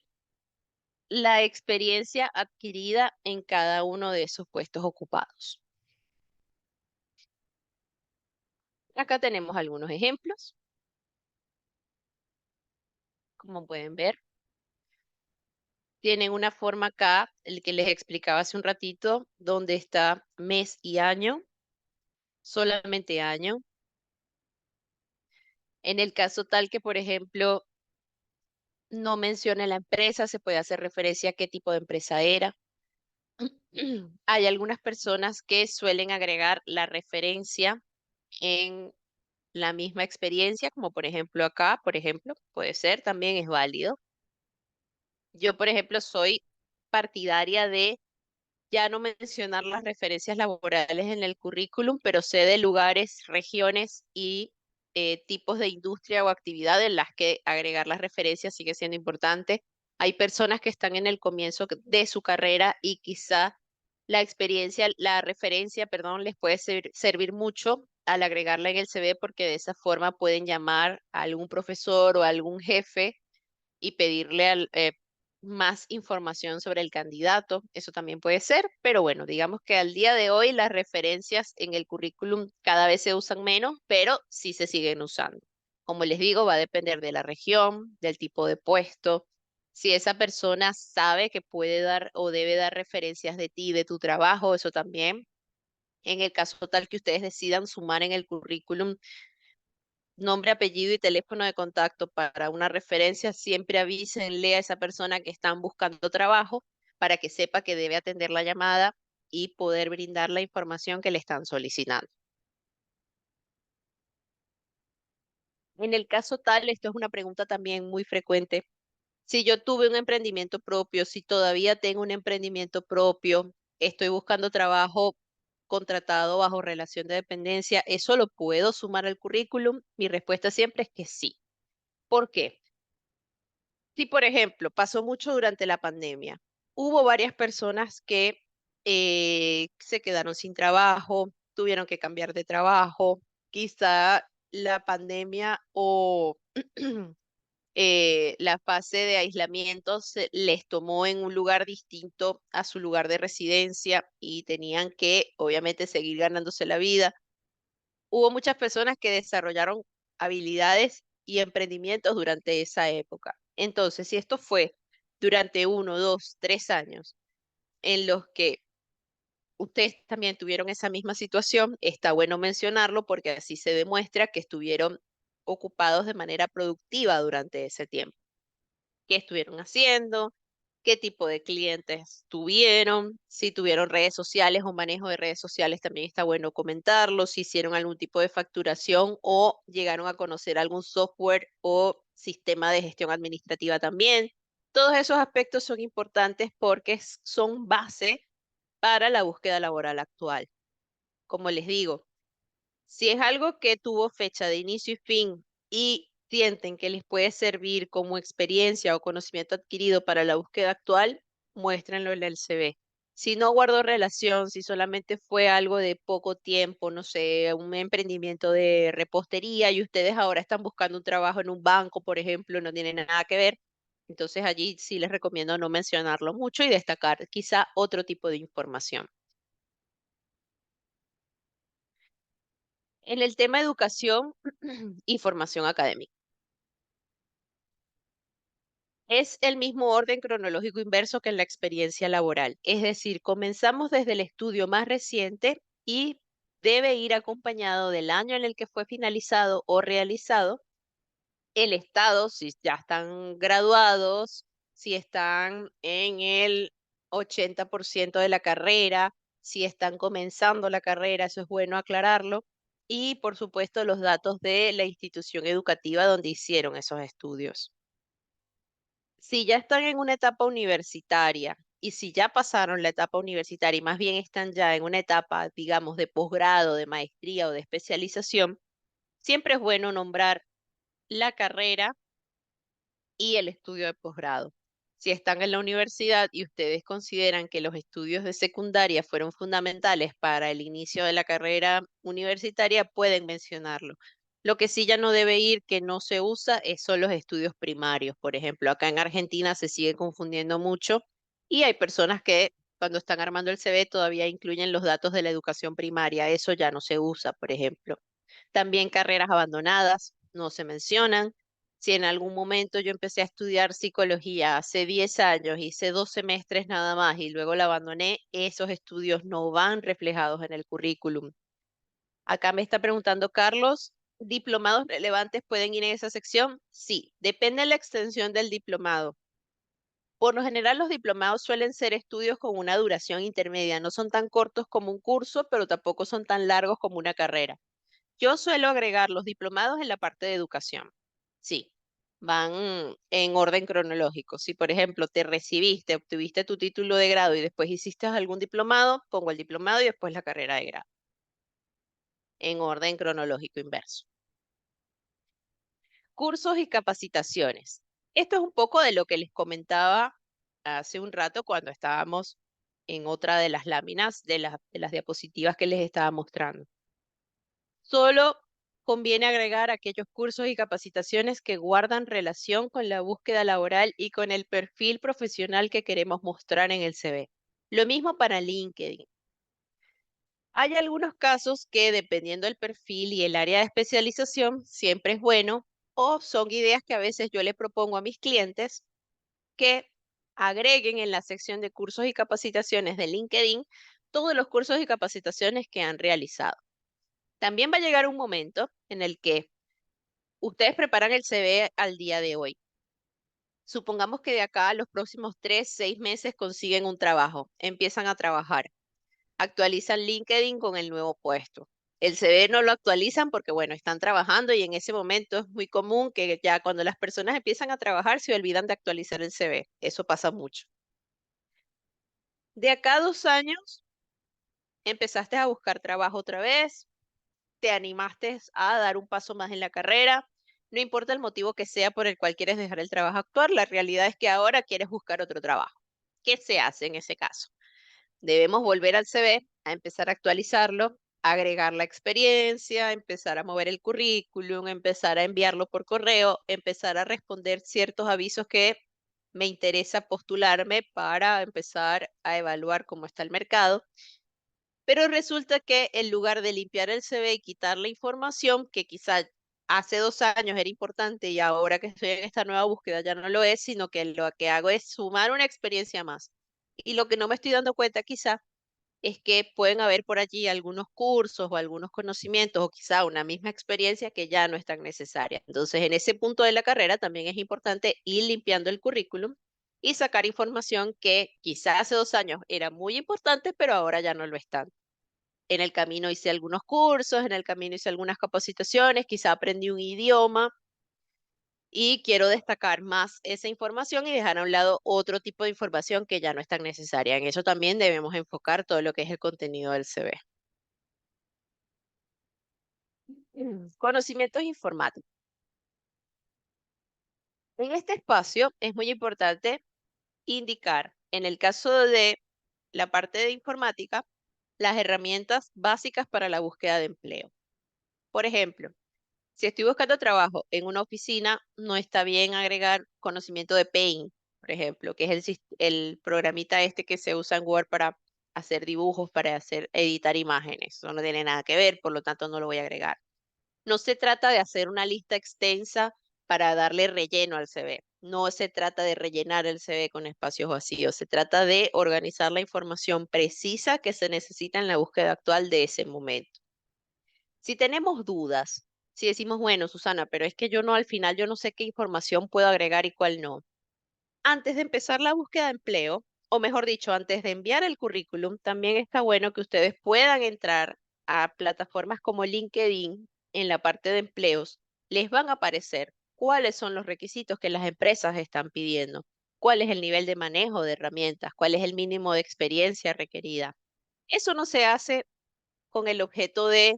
la experiencia adquirida en cada uno de esos puestos ocupados. Acá tenemos algunos ejemplos, como pueden ver. Tienen una forma acá, el que les explicaba hace un ratito, donde está mes y año, solamente año. En el caso tal que, por ejemplo, no mencione la empresa, se puede hacer referencia a qué tipo de empresa era. Hay algunas personas que suelen agregar la referencia en la misma experiencia, como por ejemplo acá, por ejemplo, puede ser, también es válido. Yo, por ejemplo, soy partidaria de ya no mencionar las referencias laborales en el currículum, pero sé de lugares, regiones y tipos de industria o actividad en las que agregar las referencias sigue siendo importante. Hay personas que están en el comienzo de su carrera y quizá la experiencia, la referencia, perdón, les puede servir mucho al agregarla en el CV porque de esa forma pueden llamar a algún profesor o a algún jefe y pedirle más información sobre el candidato, eso también puede ser, pero bueno, digamos que al día de hoy las referencias en el currículum cada vez se usan menos, pero sí se siguen usando. Como les digo, va a depender de la región, del tipo de puesto, si esa persona sabe que puede dar o debe dar referencias de ti, de tu trabajo, eso también. En el caso tal que ustedes decidan sumar en el currículum nombre, apellido y teléfono de contacto para una referencia, siempre avísenle a esa persona que están buscando trabajo para que sepa que debe atender la llamada y poder brindar la información que le están solicitando. En el caso tal, esto es una pregunta también muy frecuente. Si yo tuve un emprendimiento propio, si todavía tengo un emprendimiento propio, estoy buscando trabajo contratado bajo relación de dependencia, ¿eso lo puedo sumar al currículum? Mi respuesta siempre es que sí. ¿Por qué? Si, por ejemplo, pasó mucho durante la pandemia, hubo varias personas que se quedaron sin trabajo, tuvieron que cambiar de trabajo, quizá la pandemia o la fase de aislamiento les tomó en un lugar distinto a su lugar de residencia y tenían que, obviamente, seguir ganándose la vida. Hubo muchas personas que desarrollaron habilidades y emprendimientos durante esa época. Entonces, si esto fue durante 1, 2, 3 años en los que ustedes también tuvieron esa misma situación, está bueno mencionarlo porque así se demuestra que estuvieron ocupados de manera productiva durante ese tiempo. ¿Qué estuvieron haciendo? ¿Qué tipo de clientes tuvieron? Si tuvieron redes sociales o manejo de redes sociales, también está bueno comentarlo. Si hicieron algún tipo de facturación o llegaron a conocer algún software o sistema de gestión administrativa también. Todos esos aspectos son importantes porque son base para la búsqueda laboral actual. Como les digo, si es algo que tuvo fecha de inicio y fin y sienten que les puede servir como experiencia o conocimiento adquirido para la búsqueda actual, muéstrenlo en el CV. Si no guardó relación, si solamente fue algo de poco tiempo, no sé, un emprendimiento de repostería y ustedes ahora están buscando un trabajo en un banco, por ejemplo, no tiene nada que ver, entonces allí sí les recomiendo no mencionarlo mucho y destacar quizá otro tipo de información. En el tema educación y formación académica. Es el mismo orden cronológico inverso que en la experiencia laboral, es decir, comenzamos desde el estudio más reciente y debe ir acompañado del año en el que fue finalizado o realizado, el estado, si ya están graduados, si están en el 80% de la carrera, si están comenzando la carrera, eso es bueno aclararlo, y por supuesto los datos de la institución educativa donde hicieron esos estudios. Si ya están en una etapa universitaria y si ya pasaron la etapa universitaria y más bien están ya en una etapa, digamos, de posgrado, de maestría o de especialización, siempre es bueno nombrar la carrera y el estudio de posgrado. Si están en la universidad y ustedes consideran que los estudios de secundaria fueron fundamentales para el inicio de la carrera universitaria, pueden mencionarlo. Lo que sí ya no debe ir, que no se usa, son los estudios primarios. Por ejemplo, acá en Argentina se sigue confundiendo mucho y hay personas que cuando están armando el CV todavía incluyen los datos de la educación primaria. Eso ya no se usa, por ejemplo. También carreras abandonadas, no se mencionan. Si en algún momento yo empecé a estudiar psicología hace 10 años, hice 2 semestres nada más y luego la abandoné, esos estudios no van reflejados en el currículum. Acá me está preguntando Carlos, ¿diplomados relevantes pueden ir en esa sección? Sí, depende de la extensión del diplomado. Por lo general, los diplomados suelen ser estudios con una duración intermedia, no son tan cortos como un curso, pero tampoco son tan largos como una carrera. Yo suelo agregar los diplomados en la parte de educación. Sí, van en orden cronológico. Si, por ejemplo, te recibiste, obtuviste tu título de grado y después hiciste algún diplomado, pongo el diplomado y después la carrera de grado, en orden cronológico inverso. Cursos y capacitaciones. Esto es un poco de lo que les comentaba hace un rato cuando estábamos en otra de las láminas de las diapositivas que les estaba mostrando. Solo conviene agregar aquellos cursos y capacitaciones que guardan relación con la búsqueda laboral y con el perfil profesional que queremos mostrar en el CV. Lo mismo para LinkedIn. Hay algunos casos que, dependiendo del perfil y el área de especialización, siempre es bueno, o son ideas que a veces yo le propongo a mis clientes que agreguen en la sección de cursos y capacitaciones de LinkedIn todos los cursos y capacitaciones que han realizado. También va a llegar un momento en el que ustedes preparan el CV al día de hoy. Supongamos que de acá a los próximos 3, 6 meses consiguen un trabajo, empiezan a trabajar, actualizan LinkedIn con el nuevo puesto. El CV no lo actualizan porque, bueno, están trabajando y en ese momento es muy común que ya cuando las personas empiezan a trabajar se olvidan de actualizar el CV. Eso pasa mucho. De acá a 2 años empezaste a buscar trabajo otra vez, te animaste a dar un paso más en la carrera, no importa el motivo que sea por el cual quieres dejar el trabajo actual, la realidad es que ahora quieres buscar otro trabajo. ¿Qué se hace en ese caso? Debemos volver al CV, a empezar a actualizarlo, agregar la experiencia, empezar a mover el currículum, empezar a enviarlo por correo, empezar a responder ciertos avisos que me interesa postularme para empezar a evaluar cómo está el mercado. Pero resulta que en lugar de limpiar el CV y quitar la información que quizá hace 2 años era importante y ahora que estoy en esta nueva búsqueda ya no lo es, sino que lo que hago es sumar una experiencia más. Y lo que no me estoy dando cuenta quizá es que pueden haber por allí algunos cursos o algunos conocimientos o quizá una misma experiencia que ya no es tan necesaria. Entonces, en ese punto de la carrera también es importante ir limpiando el currículum y sacar información que quizá hace 2 años era muy importante, pero ahora ya no lo es tanto. En el camino hice algunos cursos, en el camino hice algunas capacitaciones, quizá aprendí un idioma y quiero destacar más esa información y dejar a un lado otro tipo de información que ya no es tan necesaria. En eso también debemos enfocar todo lo que es el contenido del CV. Conocimientos informáticos. En este espacio es muy importante indicar, en el caso de la parte de informática, las herramientas básicas para la búsqueda de empleo. Por ejemplo, si estoy buscando trabajo en una oficina, no está bien agregar conocimiento de Paint, por ejemplo, que es el programita este que se usa en Word para hacer dibujos, para editar imágenes. Eso no tiene nada que ver, por lo tanto no lo voy a agregar. No se trata de hacer una lista extensa para darle relleno al CV. No se trata de rellenar el CV con espacios vacíos. Se trata de organizar la información precisa que se necesita en la búsqueda actual de ese momento. Si tenemos dudas, si decimos, bueno, Susana, pero es que yo no, al final yo no sé qué información puedo agregar y cuál no. Antes de empezar la búsqueda de empleo, o mejor dicho, antes de enviar el currículum, también está bueno que ustedes puedan entrar a plataformas como LinkedIn en la parte de empleos. Les van a aparecer cuáles son los requisitos que las empresas están pidiendo, cuál es el nivel de manejo de herramientas, cuál es el mínimo de experiencia requerida. Eso no se hace con el objeto de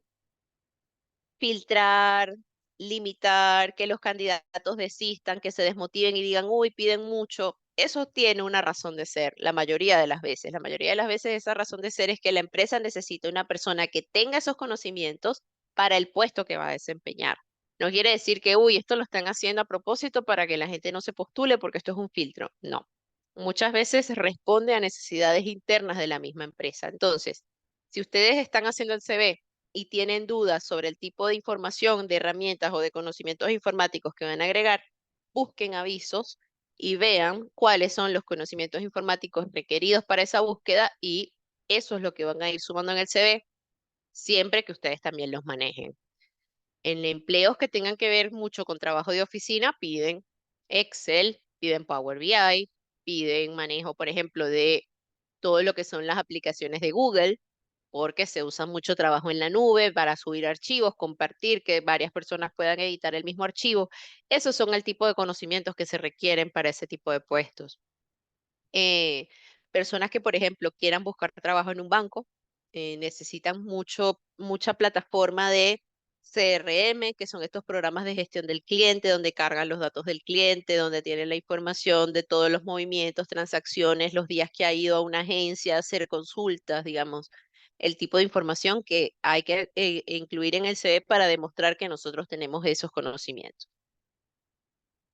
filtrar, limitar, que los candidatos desistan, que se desmotiven y digan, uy, piden mucho. Eso tiene una razón de ser, la mayoría de las veces. La mayoría de las veces esa razón de ser es que la empresa necesita una persona que tenga esos conocimientos para el puesto que va a desempeñar. No quiere decir que, uy, esto lo están haciendo a propósito para que la gente no se postule porque esto es un filtro. No. Muchas veces responde a necesidades internas de la misma empresa. Entonces, si ustedes están haciendo el CV y tienen dudas sobre el tipo de información, de herramientas o de conocimientos informáticos que van a agregar, busquen avisos y vean cuáles son los conocimientos informáticos requeridos para esa búsqueda y eso es lo que van a ir sumando en el CV siempre que ustedes también los manejen. En empleos que tengan que ver mucho con trabajo de oficina, piden Excel, piden Power BI, piden manejo, por ejemplo, de todo lo que son las aplicaciones de Google, porque se usa mucho trabajo en la nube para subir archivos, compartir, que varias personas puedan editar el mismo archivo. Esos son el tipo de conocimientos que se requieren para ese tipo de puestos. Eh, Personas que, por ejemplo, quieran buscar trabajo en un banco, necesitan mucha plataforma de CRM, que son estos programas de gestión del cliente, donde cargan los datos del cliente, donde tienen la información de todos los movimientos, transacciones, los días que ha ido a una agencia a hacer consultas, digamos. el tipo de información que hay que incluir en el CV para demostrar que nosotros tenemos esos conocimientos.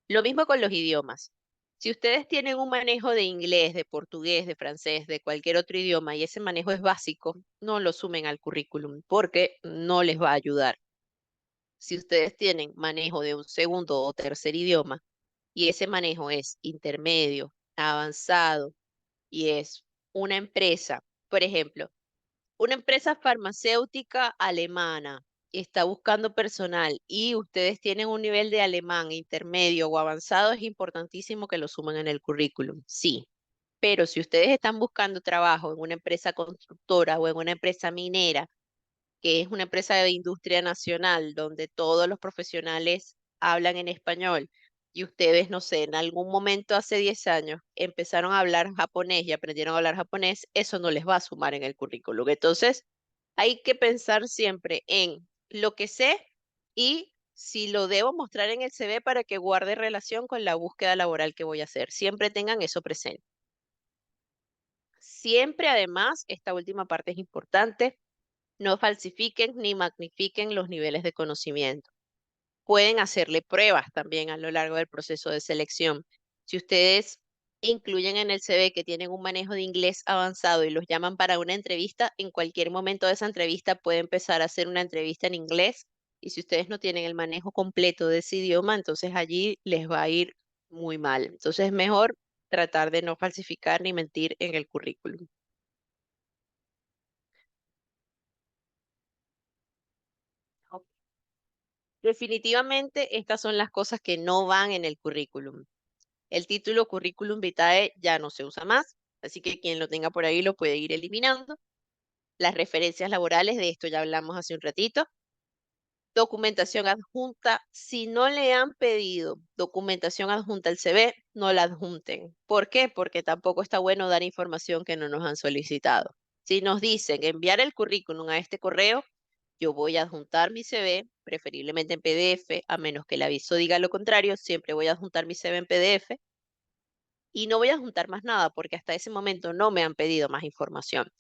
Lo mismo con los idiomas. Si ustedes tienen un manejo de inglés, de portugués, de francés, de cualquier otro idioma y ese manejo es básico, no lo sumen al currículum porque no les va a ayudar. Si ustedes tienen manejo de un segundo o tercer idioma y ese manejo es intermedio, avanzado y es una empresa, por ejemplo, una empresa farmacéutica alemana está buscando personal y ustedes tienen un nivel de alemán intermedio o avanzado, es importantísimo que lo sumen en el currículum. Sí, pero si ustedes están buscando trabajo en una empresa constructora o en una empresa minera, que es una empresa de industria nacional donde todos los profesionales hablan en español y ustedes, no sé, en algún momento hace 10 años empezaron a hablar japonés y aprendieron a hablar japonés, eso no les va a sumar en el currículum. Entonces, hay que pensar siempre en lo que sé y si lo debo mostrar en el CV para que guarde relación con la búsqueda laboral que voy a hacer. Siempre tengan eso presente. Siempre, además, esta última parte es importante, no falsifiquen ni magnifiquen los niveles de conocimiento. Pueden hacerle pruebas también a lo largo del proceso de selección. Si ustedes incluyen en el CV que tienen un manejo de inglés avanzado y los llaman para una entrevista, en cualquier momento de esa entrevista puede empezar a hacer una entrevista en inglés. Y si ustedes no tienen el manejo completo de ese idioma, entonces allí les va a ir muy mal. Entonces es mejor tratar de no falsificar ni mentir en el currículum. Definitivamente, estas son las cosas que no van en el currículum. El título currículum vitae ya no se usa más, así que quien lo tenga por ahí lo puede ir eliminando. Las referencias laborales, de esto ya hablamos hace un ratito. Documentación adjunta, si no le han pedido documentación adjunta al CV, no la adjunten. ¿Por qué? Porque tampoco está bueno dar información que no nos han solicitado. Si nos dicen enviar el currículum a este correo, yo voy a adjuntar mi CV, preferiblemente en PDF, a menos que el aviso diga lo contrario, siempre voy a adjuntar mi CV en PDF y no voy a adjuntar más nada porque hasta ese momento no me han pedido más información.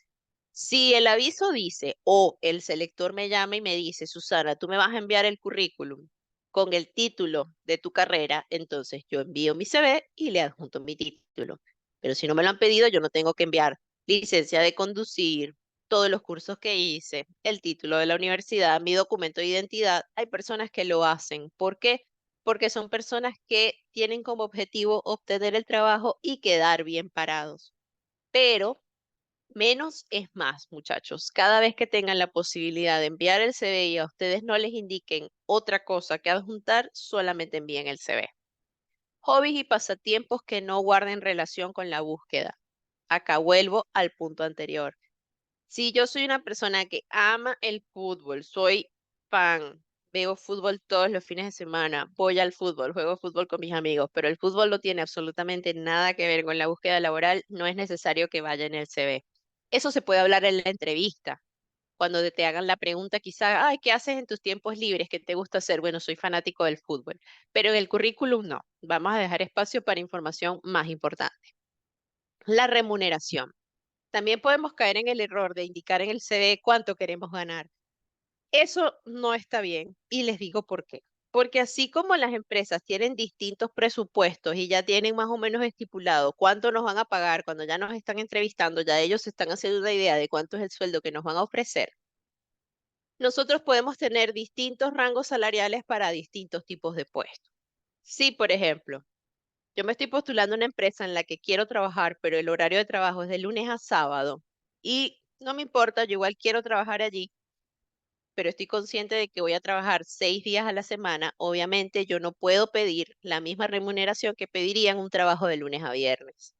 Si el aviso dice o el selector me llama y me dice, Susana, tú me vas a enviar el currículum con el título de tu carrera, entonces yo envío mi CV y le adjunto mi título. Pero si no me lo han pedido, yo no tengo que enviar licencia de conducir, todos los cursos que hice, el título de la universidad, mi documento de identidad. Hay personas que lo hacen. ¿Por qué? Porque son personas que tienen como objetivo obtener el trabajo y quedar bien parados. Pero menos es más, muchachos. Cada vez que tengan la posibilidad de enviar el CV y a ustedes no les indiquen otra cosa que adjuntar, solamente envíen el CV. Hobbies y pasatiempos que no guarden relación con la búsqueda. Acá vuelvo al punto anterior. Si yo soy una persona que ama el fútbol, soy fan, veo fútbol todos los fines de semana, voy al fútbol, juego fútbol con mis amigos, pero el fútbol no tiene absolutamente nada que ver con la búsqueda laboral, no es necesario que vaya en el CV. Eso se puede hablar en la entrevista, cuando te hagan la pregunta quizá, ay, ¿qué haces en tus tiempos libres? ¿Qué te gusta hacer? Bueno, soy fanático del fútbol, pero en el currículum no. Vamos a dejar espacio para información más importante. La remuneración. También podemos caer en el error de indicar en el CV cuánto queremos ganar. Eso no está bien y les digo por qué. Porque así como las empresas tienen distintos presupuestos y ya tienen más o menos estipulado cuánto nos van a pagar cuando ya nos están entrevistando, ya ellos se están haciendo una idea de cuánto es el sueldo que nos van a ofrecer, nosotros podemos tener distintos rangos salariales para distintos tipos de puestos. Si, por ejemplo, yo me estoy postulando a una empresa en la que quiero trabajar, pero el horario de trabajo es de lunes a sábado y no me importa, yo igual quiero trabajar allí, pero estoy consciente de que voy a trabajar 6 días a la semana. Obviamente yo no puedo pedir la misma remuneración que pediría en un trabajo de lunes a viernes.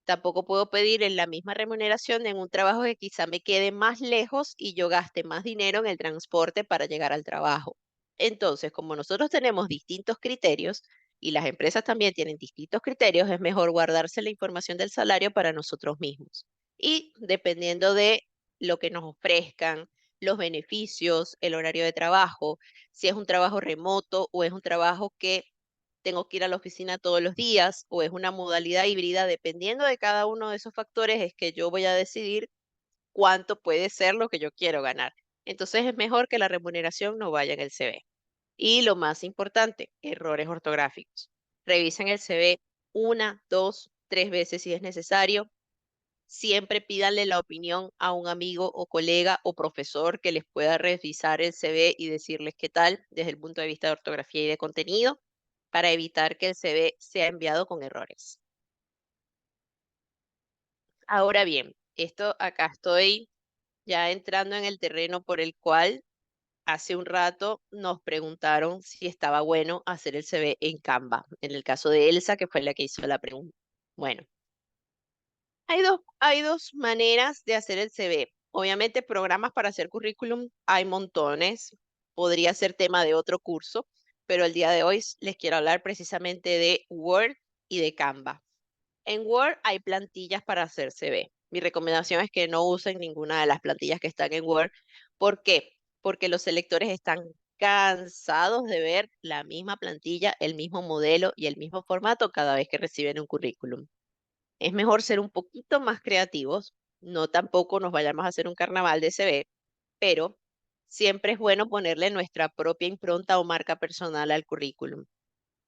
Tampoco puedo pedir en la misma remuneración en un trabajo que quizá me quede más lejos y yo gaste más dinero en el transporte para llegar al trabajo. Entonces, como nosotros tenemos distintos criterios y las empresas también tienen distintos criterios, es mejor guardarse la información del salario para nosotros mismos. Y dependiendo de lo que nos ofrezcan, los beneficios, el horario de trabajo, si es un trabajo remoto o es un trabajo que tengo que ir a la oficina todos los días o es una modalidad híbrida, dependiendo de cada uno de esos factores, es que yo voy a decidir cuánto puede ser lo que yo quiero ganar. Entonces es mejor que la remuneración no vaya en el CV. Y lo más importante, errores ortográficos. Revisen el CV una, dos, tres veces si es necesario. Siempre pídanle la opinión a un amigo o colega o profesor que les pueda revisar el CV y decirles qué tal desde el punto de vista de ortografía y de contenido para evitar que el CV sea enviado con errores. Ahora bien, esto acá estoy ya entrando en el terreno por el cual hace un rato nos preguntaron si estaba bueno hacer el CV en Canva, en el caso de Elsa, que fue la que hizo la pregunta. Bueno, hay dos maneras de hacer el CV. Obviamente, programas para hacer currículum hay montones. Podría ser tema de otro curso, pero el día de hoy les quiero hablar precisamente de Word y de Canva. En Word hay plantillas para hacer CV. Mi recomendación es que no usen ninguna de las plantillas que están en Word. ¿Por qué? Porque los selectores están cansados de ver la misma plantilla, el mismo modelo y el mismo formato cada vez que reciben un currículum. Es mejor ser un poquito más creativos, no tampoco nos vayamos a hacer un carnaval de CV, pero siempre es bueno ponerle nuestra propia impronta o marca personal al currículum.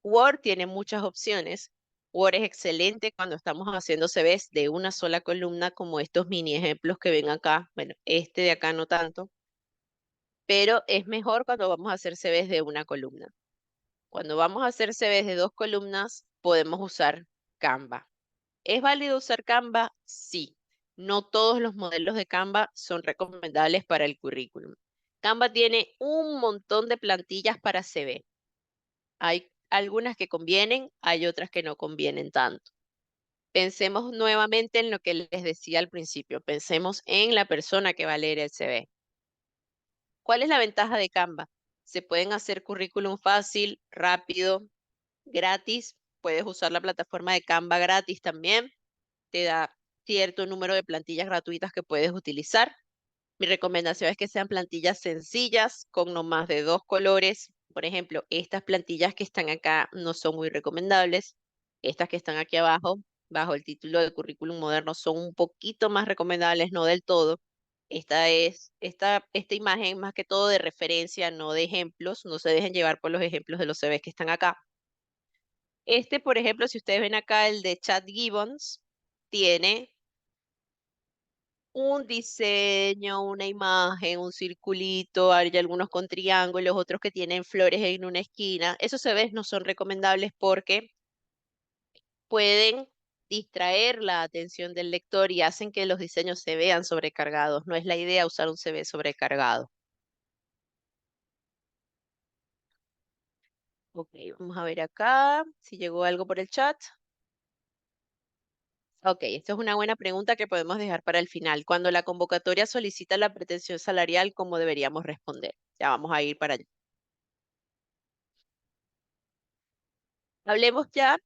Word tiene muchas opciones. Word es excelente cuando estamos haciendo CVs de una sola columna, como estos mini ejemplos que ven acá. Bueno, este de acá no tanto, pero es mejor cuando vamos a hacer CVs de una columna. Cuando vamos a hacer CVs de dos columnas, podemos usar Canva. ¿Es válido usar Canva? Sí. No todos los modelos de Canva son recomendables para el currículum. Canva tiene un montón de plantillas para CV. Hay algunas que convienen, hay otras que no convienen tanto. Pensemos nuevamente en lo que les decía al principio. Pensemos en la persona que va a leer el CV. ¿Cuál es la ventaja de Canva? Se pueden hacer currículum fácil, rápido, gratis. Puedes usar la plataforma de Canva gratis también. Te da cierto número de plantillas gratuitas que puedes utilizar. Mi recomendación es que sean plantillas sencillas, con no más de dos colores. Por ejemplo, estas plantillas que están acá no son muy recomendables. Estas que están aquí abajo, bajo el título de currículum moderno, son un poquito más recomendables, no del todo. Esta imagen más que todo de referencia, no de ejemplos. No se dejen llevar por los ejemplos de los CVs que están acá. Este, por ejemplo, si ustedes ven acá el de Chad Gibbons, tiene un diseño, una imagen, un circulito, hay algunos con triángulos, otros que tienen flores en una esquina. Esos CVs no son recomendables porque pueden distraer la atención del lector y hacen que los diseños se vean sobrecargados. No es la idea usar un CV sobrecargado. Ok, vamos a ver acá si llegó algo por el chat. Ok, esta es una buena pregunta que podemos dejar para el final. Cuando la convocatoria solicita la pretensión salarial, ¿cómo deberíamos responder? Ya vamos a ir para allá. Hablemos ya,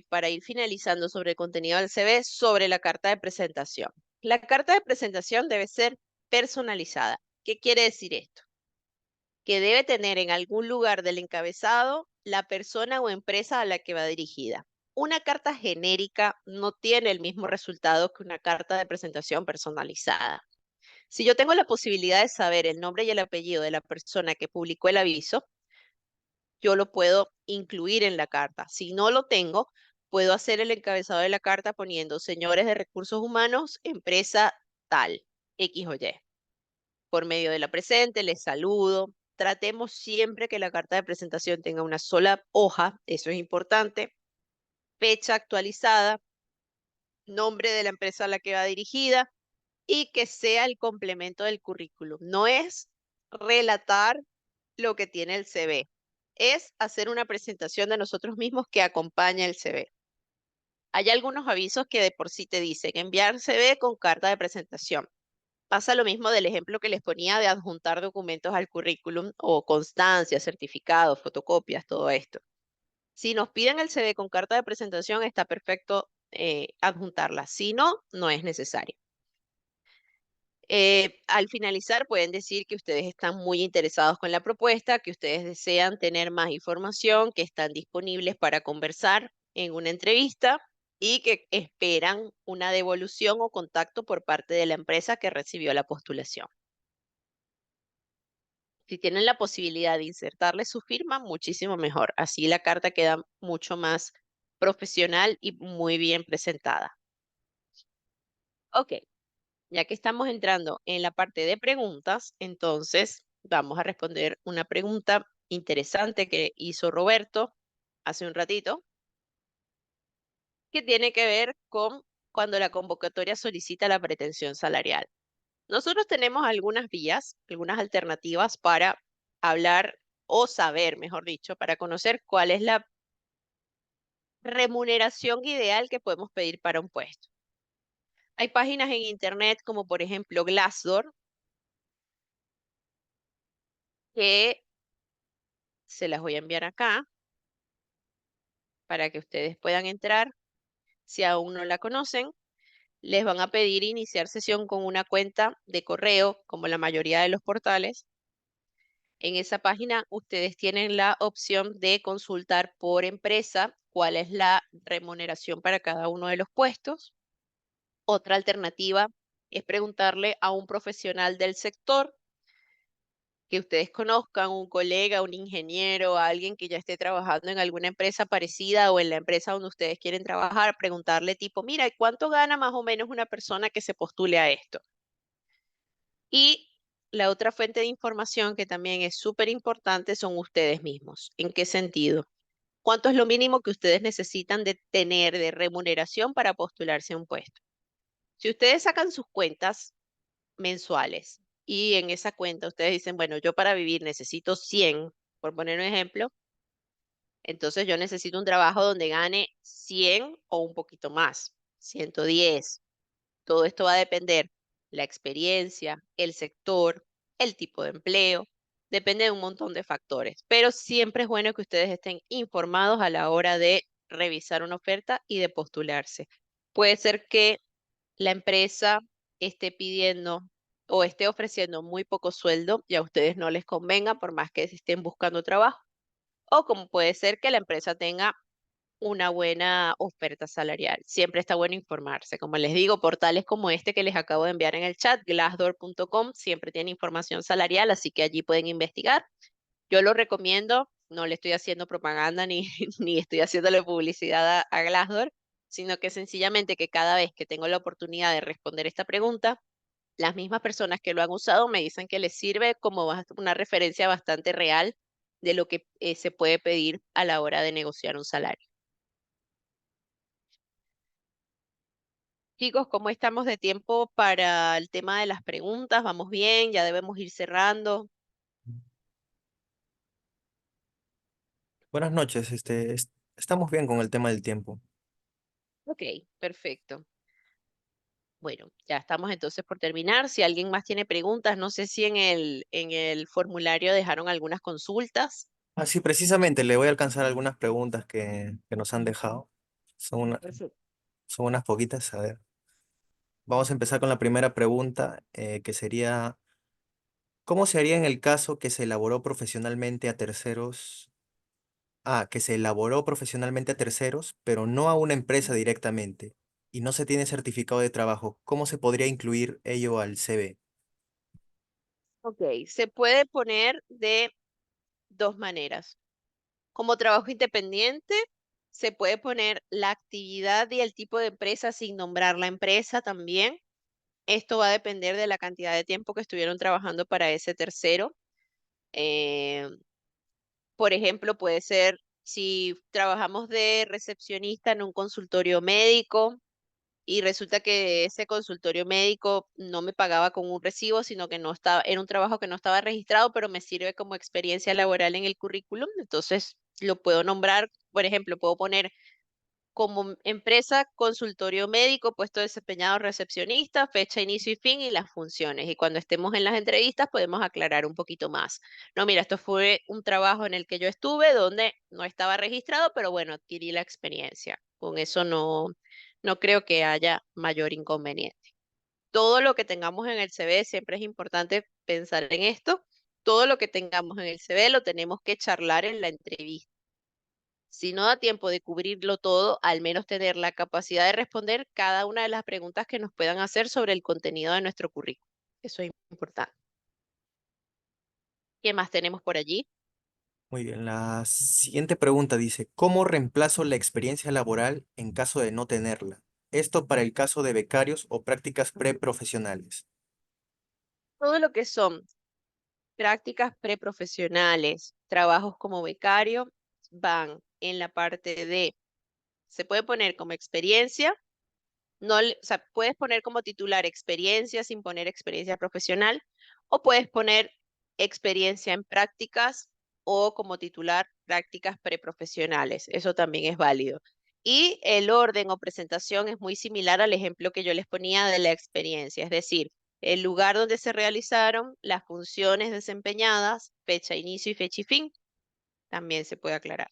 para ir finalizando sobre el contenido del CV, sobre la carta de presentación. La carta de presentación debe ser personalizada. ¿Qué quiere decir esto? Que debe tener en algún lugar del encabezado la persona o empresa a la que va dirigida. Una carta genérica no tiene el mismo resultado que una carta de presentación personalizada. Si yo tengo la posibilidad de saber el nombre y el apellido de la persona que publicó el aviso, yo lo puedo incluir en la carta. Si no lo tengo, puedo hacer el encabezado de la carta poniendo señores de recursos humanos, empresa tal, X o Y. Por medio de la presente, les saludo. Tratemos siempre que la carta de presentación tenga una sola hoja, eso es importante. Fecha actualizada, nombre de la empresa a la que va dirigida y que sea el complemento del currículum. No es relatar lo que tiene el CV, es hacer una presentación de nosotros mismos que acompaña el CV. Hay algunos avisos que de por sí te dicen enviar CV con carta de presentación. Pasa lo mismo del ejemplo que les ponía de adjuntar documentos al currículum o constancias, certificados, fotocopias, todo esto. Si nos piden el CV con carta de presentación, está perfecto adjuntarla. Si no, no es necesario. Al finalizar, pueden decir que ustedes están muy interesados con la propuesta, que ustedes desean tener más información, que están disponibles para conversar en una entrevista y que esperan una devolución o contacto por parte de la empresa que recibió la postulación. Si tienen la posibilidad de insertarle su firma, muchísimo mejor. Así la carta queda mucho más profesional y muy bien presentada. Ok, ya que estamos entrando en la parte de preguntas, entonces vamos a responder una pregunta interesante que hizo Roberto hace un ratito, que tiene que ver con cuando la convocatoria solicita la pretensión salarial. Nosotros tenemos algunas vías, algunas alternativas para hablar o saber, mejor dicho, para conocer cuál es la remuneración ideal que podemos pedir para un puesto. Hay páginas en internet como por ejemplo Glassdoor, que se las voy a enviar acá para que ustedes puedan entrar. Si aún no la conocen, les van a pedir iniciar sesión con una cuenta de correo, como la mayoría de los portales. En esa página ustedes tienen la opción de consultar por empresa cuál es la remuneración para cada uno de los puestos. Otra alternativa es preguntarle a un profesional del sector que ustedes conozcan, un colega, un ingeniero, alguien que ya esté trabajando en alguna empresa parecida o en la empresa donde ustedes quieren trabajar, preguntarle tipo, mira, ¿y cuánto gana más o menos una persona que se postule a esto? Y la otra fuente de información que también es súper importante son ustedes mismos. ¿En qué sentido? ¿Cuánto es lo mínimo que ustedes necesitan de tener de remuneración para postularse a un puesto? Si ustedes sacan sus cuentas mensuales y en esa cuenta ustedes dicen, bueno, yo para vivir necesito 100, por poner un ejemplo, entonces yo necesito un trabajo donde gane 100 o un poquito más, 110. Todo esto va a depender la experiencia, el sector, el tipo de empleo, depende de un montón de factores, pero siempre es bueno que ustedes estén informados a la hora de revisar una oferta y de postularse. Puede ser que la empresa esté pidiendo o esté ofreciendo muy poco sueldo y a ustedes no les convenga por más que estén buscando trabajo, o como puede ser que la empresa tenga una buena oferta salarial. Siempre está bueno informarse. Como les digo, portales como este que les acabo de enviar en el chat, glassdoor.com, siempre tiene información salarial, así que allí pueden investigar. Yo lo recomiendo, no le estoy haciendo propaganda ni, ni estoy haciéndole publicidad a Glassdoor, sino que sencillamente que cada vez que tengo la oportunidad de responder esta pregunta, las mismas personas que lo han usado me dicen que les sirve como una referencia bastante real de lo que se puede pedir a la hora de negociar un salario. Chicos, ¿cómo estamos de tiempo para el tema de las preguntas? ¿Vamos bien? ¿Ya debemos ir cerrando? Buenas noches, estamos bien con el tema del tiempo. Ok, perfecto. Bueno, ya estamos entonces por terminar. Si alguien más tiene preguntas, no sé si en el formulario dejaron algunas consultas. Ah, sí, precisamente le voy a alcanzar algunas preguntas que nos han dejado. Son, Perfecto. son unas poquitas. A ver, vamos a empezar con la primera pregunta, que sería, ¿cómo se haría en el caso que se elaboró profesionalmente a terceros? Ah, que se elaboró profesionalmente a terceros, pero no a una empresa directamente, y no se tiene certificado de trabajo. ¿Cómo se podría incluir ello al CV? Ok, se puede poner de dos maneras. Como trabajo independiente, se puede poner la actividad y el tipo de empresa sin nombrar la empresa también. Esto va a depender de la cantidad de tiempo que estuvieron trabajando para ese tercero. Eh, por ejemplo, puede ser si trabajamos de recepcionista en un consultorio médico y resulta que ese consultorio médico no me pagaba con un recibo, sino que no estaba, era un trabajo que no estaba registrado, pero me sirve como experiencia laboral en el currículum. Entonces lo puedo nombrar, por ejemplo, puedo poner como empresa, consultorio médico, puesto desempeñado recepcionista, fecha, inicio y fin y las funciones. Y cuando estemos en las entrevistas podemos aclarar un poquito más. No, mira, esto fue un trabajo en el que yo estuve donde no estaba registrado, pero bueno, adquirí la experiencia. Con eso no creo que haya mayor inconveniente. Todo lo que tengamos en el CV, siempre es importante pensar en esto. Todo lo que tengamos en el CV lo tenemos que charlar en la entrevista. Si no da tiempo de cubrirlo todo, al menos tener la capacidad de responder cada una de las preguntas que nos puedan hacer sobre el contenido de nuestro currículum. Eso es importante. ¿Qué más tenemos por allí? Muy bien, la siguiente pregunta dice, ¿cómo reemplazo la experiencia laboral en caso de no tenerla? Esto para el caso de becarios o prácticas preprofesionales. Todo lo que son prácticas preprofesionales, trabajos como becario, van en la parte de, se puede poner como experiencia. No, o sea, puedes poner como titular experiencia sin poner experiencia profesional, o puedes poner experiencia en prácticas o como titular prácticas preprofesionales. Eso también es válido. Y el orden o presentación es muy similar al ejemplo que yo les ponía de la experiencia, es decir, el lugar donde se realizaron, las funciones desempeñadas, fecha inicio y fecha y fin, también se puede aclarar,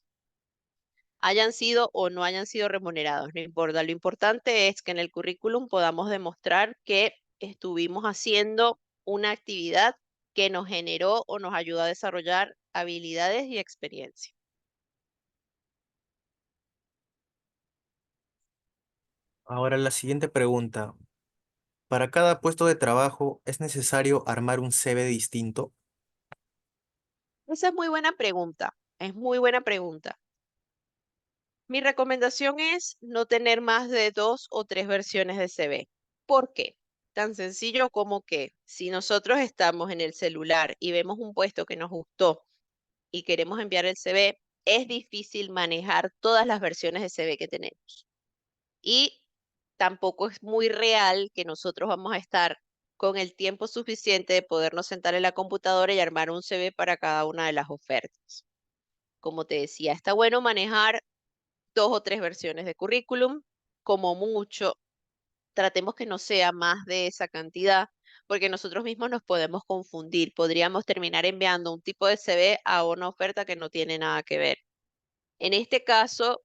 hayan sido o no hayan sido remunerados, no importa. Lo importante es que en el currículum podamos demostrar que estuvimos haciendo una actividad que nos generó o nos ayudó a desarrollar habilidades y experiencia. Ahora la siguiente pregunta. ¿Para cada puesto de trabajo es necesario armar un CV distinto? Esa es muy buena pregunta, es muy buena pregunta. Mi recomendación es no tener más de 2 o 3 versiones de CV. ¿Por qué? Tan sencillo como que si nosotros estamos en el celular y vemos un puesto que nos gustó y queremos enviar el CV, es difícil manejar todas las versiones de CV que tenemos. Y tampoco es muy real que nosotros vamos a estar con el tiempo suficiente de podernos sentar en la computadora y armar un CV para cada una de las ofertas. Como te decía, está bueno manejar 2 o 3 versiones de currículum, como mucho. Tratemos que no sea más de esa cantidad, porque nosotros mismos nos podemos confundir. Podríamos terminar enviando un tipo de CV a una oferta que no tiene nada que ver. En este caso,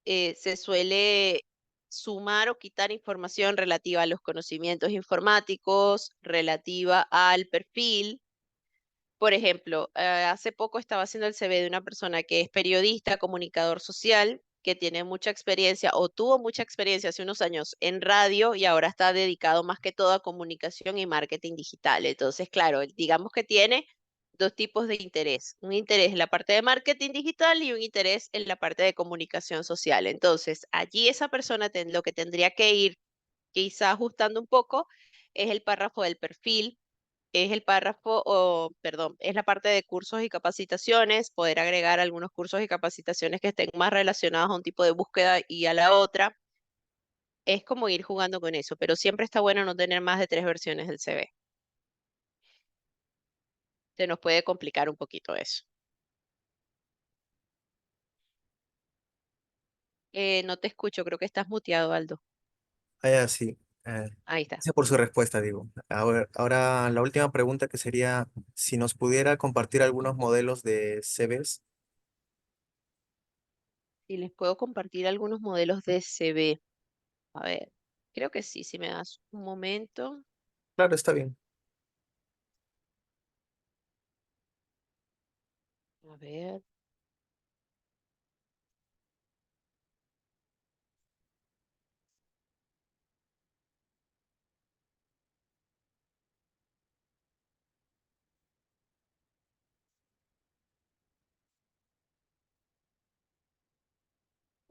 se suele sumar o quitar información relativa a los conocimientos informáticos, relativa al perfil. Por ejemplo, hace poco estaba haciendo el CV de una persona que es periodista, comunicador social, que tiene mucha experiencia o tuvo mucha experiencia hace unos años en radio y ahora está dedicado más que todo a comunicación y marketing digital. Entonces, claro, digamos que tiene 2 tipos de interés. Un interés en la parte de marketing digital y un interés en la parte de comunicación social. Entonces, allí esa persona lo que tendría que ir quizá ajustando un poco es el párrafo del perfil, es el párrafo, o perdón, es la parte de cursos y capacitaciones, poder agregar algunos cursos y capacitaciones que estén más relacionados a un tipo de búsqueda y a la otra. Es como ir jugando con eso, pero siempre está bueno no tener más de 3 versiones del CV. Se nos puede complicar un poquito eso. No te escucho, creo que estás muteado, Aldo. Ah, sí. Ahí está. Gracias por su respuesta, digo. Ahora la última pregunta que sería si nos pudiera compartir algunos modelos de CVs. Y les puedo compartir algunos modelos de CV. A ver, creo que sí, si me das un momento. Claro, está bien. A ver.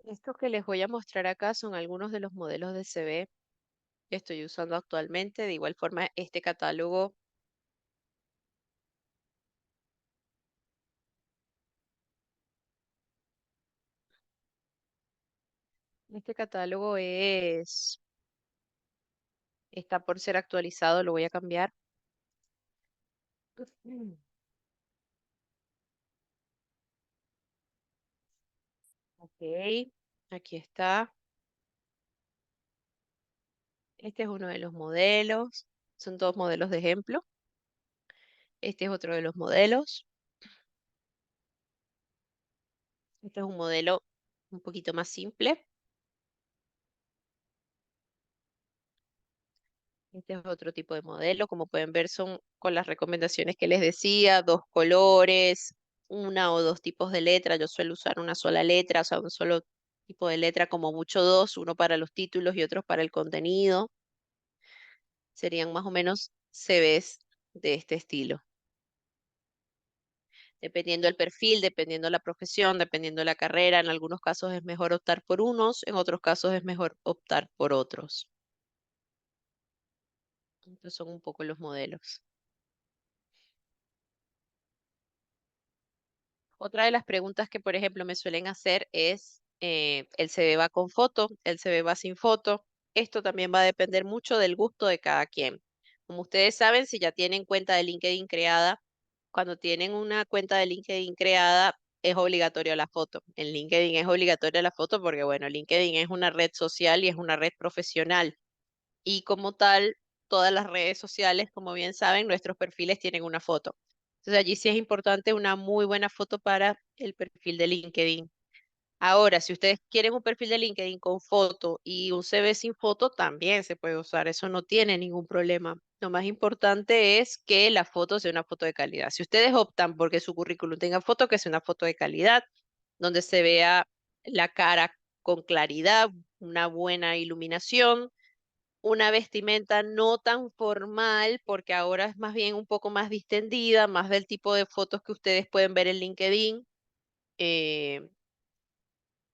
Estos que les voy a mostrar acá son algunos de los modelos de CV que estoy usando actualmente. De igual forma, este catálogo está por ser actualizado, lo voy a cambiar. Mm. Ok, aquí está. Este es uno de los modelos. Son todos modelos de ejemplo. Este es otro de los modelos. Este es un modelo un poquito más simple. Este es otro tipo de modelo. Como pueden ver, son con las recomendaciones que les decía, 2 colores, una o dos tipos de letra. Yo suelo usar una sola letra, o sea, un solo tipo de letra, como mucho dos, uno para los títulos y otro para el contenido. Serían más o menos CVs de este estilo. Dependiendo del perfil, dependiendo la profesión, dependiendo la carrera, en algunos casos es mejor optar por unos, en otros casos es mejor optar por otros. Estos son un poco los modelos. Otra de las preguntas que, por ejemplo, me suelen hacer es, ¿el CV va con foto? ¿El CV va sin foto? Esto también va a depender mucho del gusto de cada quien. Como ustedes saben, si ya tienen cuenta de LinkedIn creada, cuando tienen una cuenta de LinkedIn creada, es obligatorio la foto. En LinkedIn es obligatoria la foto porque, bueno, LinkedIn es una red social y es una red profesional. Y como tal, todas las redes sociales, como bien saben, nuestros perfiles tienen una foto. Entonces allí sí es importante una muy buena foto para el perfil de LinkedIn. Ahora, si ustedes quieren un perfil de LinkedIn con foto y un CV sin foto, también se puede usar. Eso no tiene ningún problema. Lo más importante es que la foto sea una foto de calidad. Si ustedes optan porque su currículum tenga foto, que sea una foto de calidad, donde se vea la cara con claridad, una buena iluminación, una vestimenta no tan formal, porque ahora es más bien un poco más distendida, más del tipo de fotos que ustedes pueden ver en LinkedIn, eh,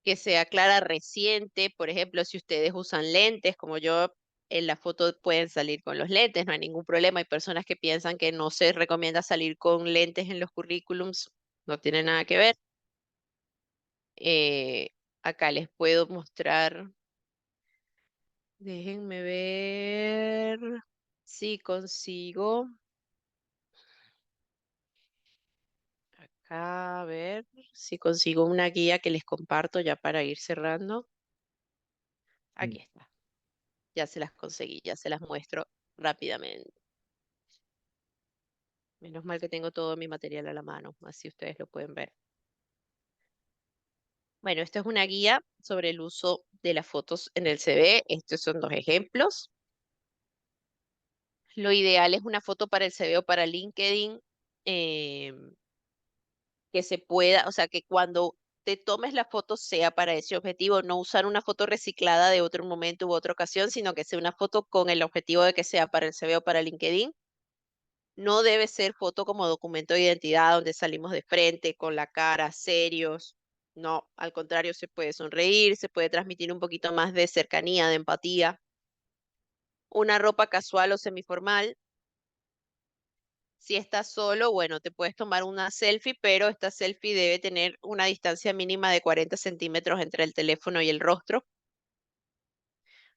que sea clara, reciente. Por ejemplo, si ustedes usan lentes, como yo, en la foto pueden salir con los lentes, no hay ningún problema. Hay personas que piensan que no se recomienda salir con lentes en los currículums, no tiene nada que ver. Eh, Acá les puedo mostrar. Déjenme ver si consigo. Acá, a ver si consigo una guía que les comparto ya para ir cerrando. Mm. Aquí está. Ya se las conseguí, ya se las muestro rápidamente. Menos mal que tengo todo mi material a la mano, así ustedes lo pueden ver. Bueno, esta es una guía sobre el uso de las fotos en el CV. Estos son dos ejemplos. Lo ideal es una foto para el CV o para LinkedIn, em, que se pueda, o sea, que cuando te tomes la foto sea para ese objetivo, no usar una foto reciclada de otro momento u otra ocasión, sino que sea una foto con el objetivo de que sea para el CV o para LinkedIn. No debe ser foto como documento de identidad donde salimos de frente, con la cara serios. No, al contrario, se puede sonreír, se puede transmitir un poquito más de cercanía, de empatía. Una ropa casual o semiformal. Si estás solo, bueno, te puedes tomar una selfie, pero esta selfie debe tener una distancia mínima de 40 centímetros entre el teléfono y el rostro.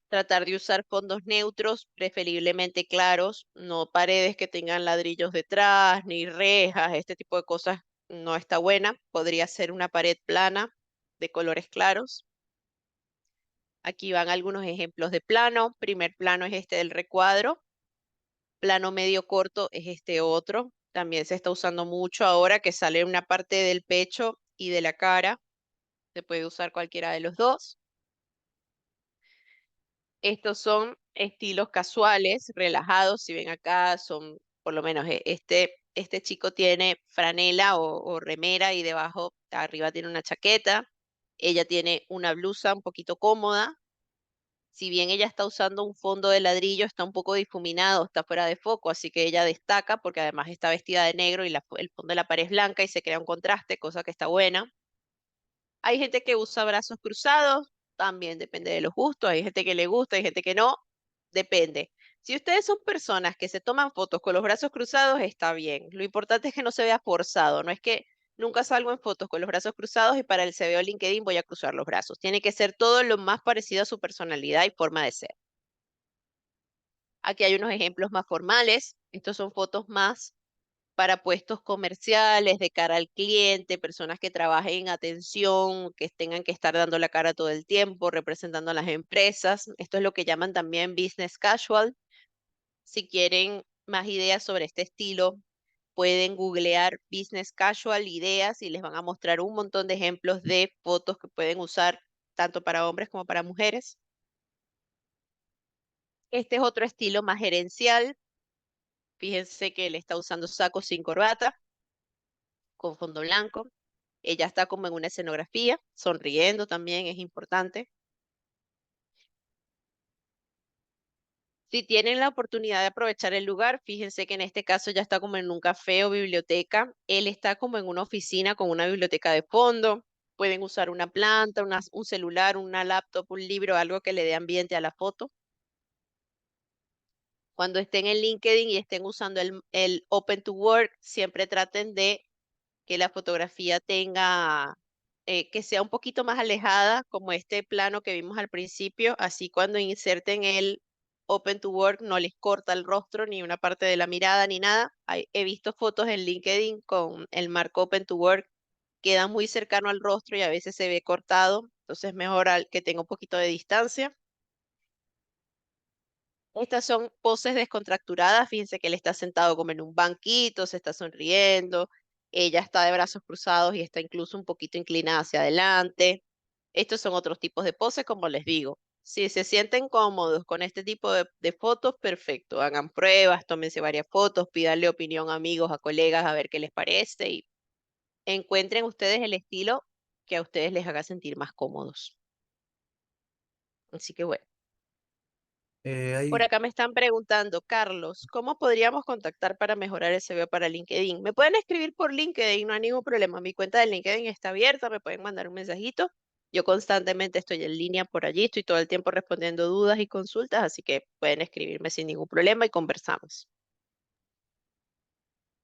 Tratar de usar fondos neutros, preferiblemente claros, no paredes que tengan ladrillos detrás, ni rejas, este tipo de cosas no está buena. Podría ser una pared plana de colores claros. Aquí van algunos ejemplos de plano. Primer plano es este del recuadro. Plano medio corto es este otro. También se está usando mucho ahora que sale una parte del pecho y de la cara. Se puede usar cualquiera de los dos. Estos son estilos casuales, relajados. Si ven acá, son por lo menos este chico tiene franela o remera y debajo, arriba tiene una chaqueta. Ella tiene una blusa un poquito cómoda. Si bien ella está usando un fondo de ladrillo, está un poco difuminado, está fuera de foco, así que ella destaca porque además está vestida de negro y el fondo de la pared es blanca y se crea un contraste, cosa que está buena. Hay gente que usa brazos cruzados, también depende de los gustos. Hay gente que le gusta, hay gente que no, depende. Si ustedes son personas que se toman fotos con los brazos cruzados, está bien. Lo importante es que no se vea forzado. No es que nunca salgo en fotos con los brazos cruzados y para el CV o LinkedIn voy a cruzar los brazos. Tiene que ser todo lo más parecido a su personalidad y forma de ser. Aquí hay unos ejemplos más formales. Estos son fotos más para puestos comerciales, de cara al cliente, personas que trabajen en atención, que tengan que estar dando la cara todo el tiempo, representando a las empresas. Esto es lo que llaman también business casual. Si quieren más ideas sobre este estilo, pueden googlear business casual ideas y les van a mostrar un montón de ejemplos de fotos que pueden usar tanto para hombres como para mujeres. Este es otro estilo más gerencial. Fíjense que él está usando saco sin corbata, con fondo blanco. Ella está como en una escenografía, sonriendo también, es importante. Si tienen la oportunidad de aprovechar el lugar, fíjense que en este caso ya está como en un café o biblioteca. Él está como en una oficina con una biblioteca de fondo. Pueden usar una planta, un celular, una laptop, un libro, algo que le dé ambiente a la foto. Cuando estén en LinkedIn y estén usando el Open to Work, siempre traten de que la fotografía tenga, que sea un poquito más alejada, como este plano que vimos al principio, así cuando inserten el Open to Work no les corta el rostro, ni una parte de la mirada, ni nada. He visto fotos en LinkedIn con el marco Open to Work, queda muy cercano al rostro y a veces se ve cortado, entonces mejor que tenga un poquito de distancia. Estas son poses descontracturadas. Fíjense que él está sentado como en un banquito, se está sonriendo. Ella está de brazos cruzados y está incluso un poquito inclinada hacia adelante. Estos son otros tipos de poses, como les digo. Si se sienten cómodos con este tipo de fotos, perfecto. Hagan pruebas, tómense varias fotos, pídanle opinión a amigos, a colegas, a ver qué les parece y encuentren ustedes el estilo que a ustedes les haga sentir más cómodos. Así que bueno. Por Hay acá me están preguntando, Carlos, ¿cómo podríamos contactar para mejorar el CV para LinkedIn? Me pueden escribir por LinkedIn, no hay ningún problema. Mi cuenta de LinkedIn está abierta, me pueden mandar un mensajito. Yo constantemente estoy en línea por allí, estoy todo el tiempo respondiendo dudas y consultas, así que pueden escribirme sin ningún problema y conversamos.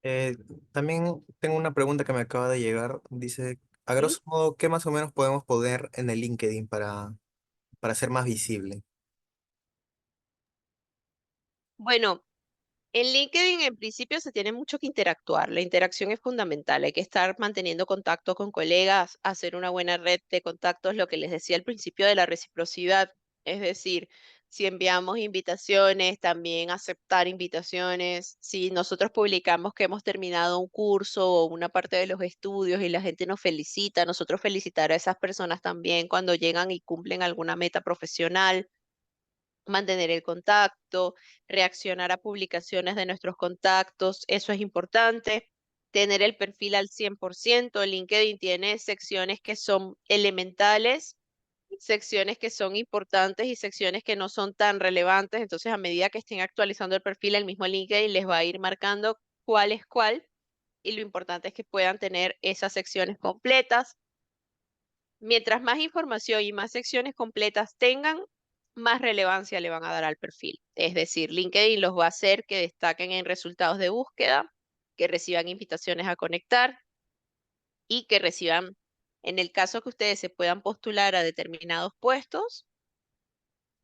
Eh, también tengo una pregunta que me acaba de llegar. Dice, a ¿Sí? grosso modo, ¿qué más o menos podemos poner en el LinkedIn para ser más visible? Bueno, en LinkedIn en principio se tiene mucho que interactuar. La interacción es fundamental. Hay que estar manteniendo contacto con colegas, hacer una buena red de contactos, lo que les decía al principio de la reciprocidad. Es decir, si enviamos invitaciones, también aceptar invitaciones. Si nosotros publicamos que hemos terminado un curso o una parte de los estudios y la gente nos felicita, nosotros felicitar a esas personas también cuando llegan y cumplen alguna meta profesional, mantener el contacto, reaccionar a publicaciones de nuestros contactos, eso es importante. Tener el perfil al 100%. LinkedIn tiene secciones que son elementales, secciones que son importantes y secciones que no son tan relevantes. Entonces, a medida que estén actualizando el perfil, el mismo LinkedIn les va a ir marcando cuál es cuál. Y lo importante es que puedan tener esas secciones completas. Mientras más información y más secciones completas tengan, más relevancia le van a dar al perfil. Es decir, LinkedIn los va a hacer que destaquen en resultados de búsqueda, que reciban invitaciones a conectar y que reciban, en el caso que ustedes se puedan postular a determinados puestos,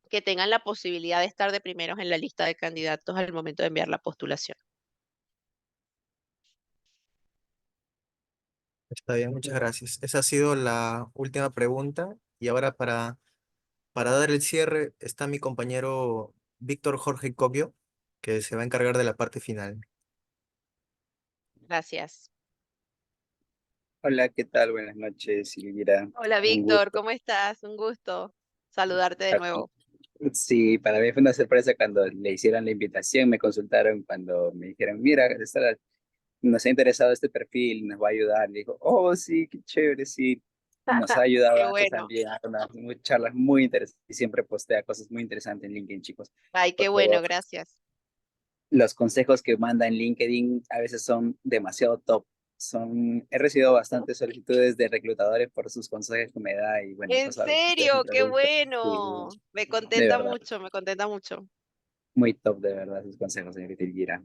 que tengan la posibilidad de estar de primeros en la lista de candidatos al momento de enviar la postulación. Está bien, muchas gracias. Esa ha sido la última pregunta. Y ahora para dar el cierre está mi compañero Víctor Jorge Copio, que se va a encargar de la parte final. Gracias. Hola, ¿qué tal? Buenas noches, Silvira. Hola Un Víctor, gusto. ¿cómo estás? Un gusto saludarte de nuevo. Sí, para mí fue una sorpresa cuando le hicieron la invitación, me consultaron cuando me dijeron, mira, nos ha interesado este perfil, nos va a ayudar. Le dijo, oh, sí, qué chévere, sí. Nos ha ayudado Qué antes bueno. también a unas charlas muy interesantes y siempre postea cosas muy interesantes en LinkedIn, chicos. Ay, qué Por bueno, favor, gracias. los consejos que manda en LinkedIn a veces son demasiado top. He recibido bastantes solicitudes de reclutadores por sus consejos que me da y bueno, En cosas que ustedes serio, qué entrevistas. Sí, bueno. Me de contenta verdad, mucho, me contenta mucho. muy top de verdad sus consejos, señorita Elvira.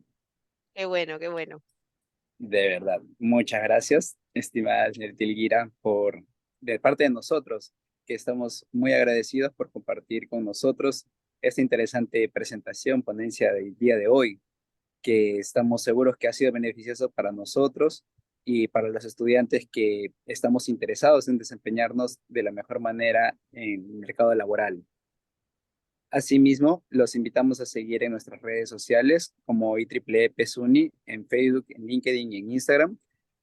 Qué bueno, qué bueno. De verdad, muchas gracias, estimada señorita Elvira, de parte de nosotros, que estamos muy agradecidos por compartir con nosotros esta interesante presentación, ponencia del día de hoy, que estamos seguros que ha sido beneficioso para nosotros y para los estudiantes que estamos interesados en desempeñarnos de la mejor manera en el mercado laboral. Asimismo, los invitamos a seguir en nuestras redes sociales como IEEE PSUNY en Facebook, en LinkedIn y en Instagram,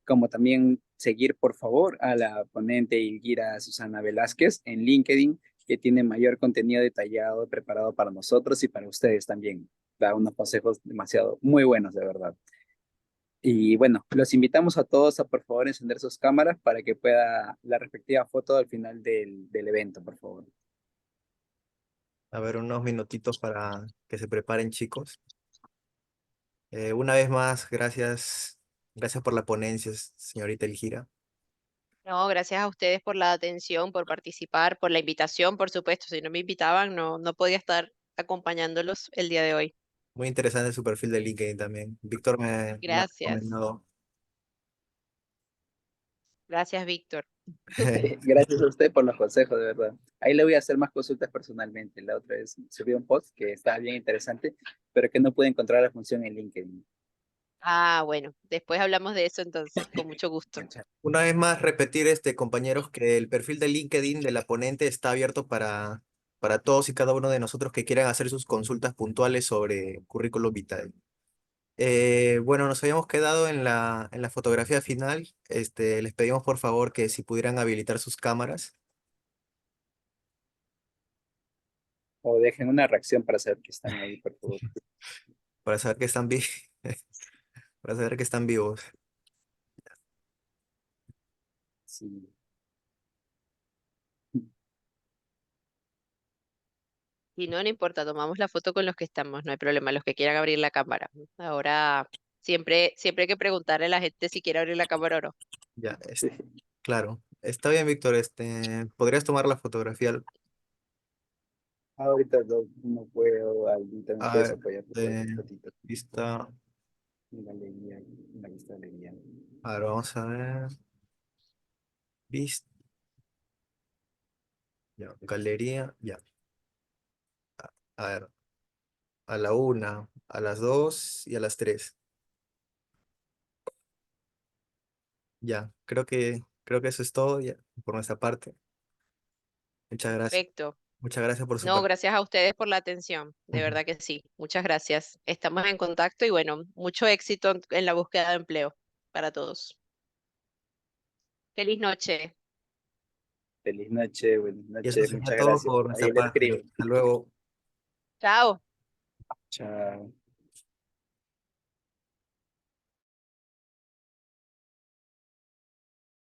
como también seguir, por favor, a la ponente Ilguira Susana Velázquez en LinkedIn, que tiene mayor contenido detallado preparado para nosotros y para ustedes también. Da unos consejos demasiado muy buenos, de verdad. Y bueno, los invitamos a todos a por favor encender sus cámaras para que pueda la respectiva foto al final del evento, por favor. A ver, unos minutitos para que se preparen, chicos. Una vez más, gracias por la ponencia, señorita Elgira. No, gracias a ustedes por la atención, por participar, por la invitación, por supuesto. Si no me invitaban, no podía estar acompañándolos el día de hoy. Muy interesante su perfil de LinkedIn también. Víctor me ha Gracias. recomendado. Gracias, Víctor. Gracias a usted por los consejos, de verdad. Ahí le voy a hacer más consultas personalmente. La otra vez subí un post que estaba bien interesante, pero que no pude encontrar la función en LinkedIn. Ah, bueno, después hablamos de eso entonces, con mucho gusto. Una vez más, repetir, compañeros, que el perfil de LinkedIn de la ponente está abierto para todos y cada uno de nosotros que quieran hacer sus consultas puntuales sobre currículum vitae. Bueno, nos habíamos quedado en la fotografía final. Les pedimos por favor que si pudieran habilitar sus cámaras O dejen una reacción para saber que están ahí, por favor. para saber que están para saber que están vivos. Sí. Si no, no importa, tomamos la foto con los que estamos, no hay problema, los que quieran abrir la cámara. Ahora, siempre hay que preguntarle a la gente si quiere abrir la cámara o no. Ya, claro. Está bien, Víctor. ¿Podrías tomar la fotografía? Ahorita no puedo, ahorita me A puedes ver, apoyar por de cualquier fotito. vista. En galería, en la lista de galería. A ver, vamos a ver. Vista. Ya, galería. Ya. A ver, a la 1, a las 2 y a las 3. Ya, creo que eso es todo ya, por nuestra parte. Muchas gracias. Perfecto. Muchas gracias por su No, participación. gracias a ustedes por la atención, de verdad que sí. Muchas gracias. Estamos en contacto y bueno, mucho éxito en la búsqueda de empleo para todos. Feliz noche. Feliz noche, buenas Y eso noches, sería muchas todo gracias. por Ahí nuestra le parte. escribo. Hasta luego. Chao. Chao.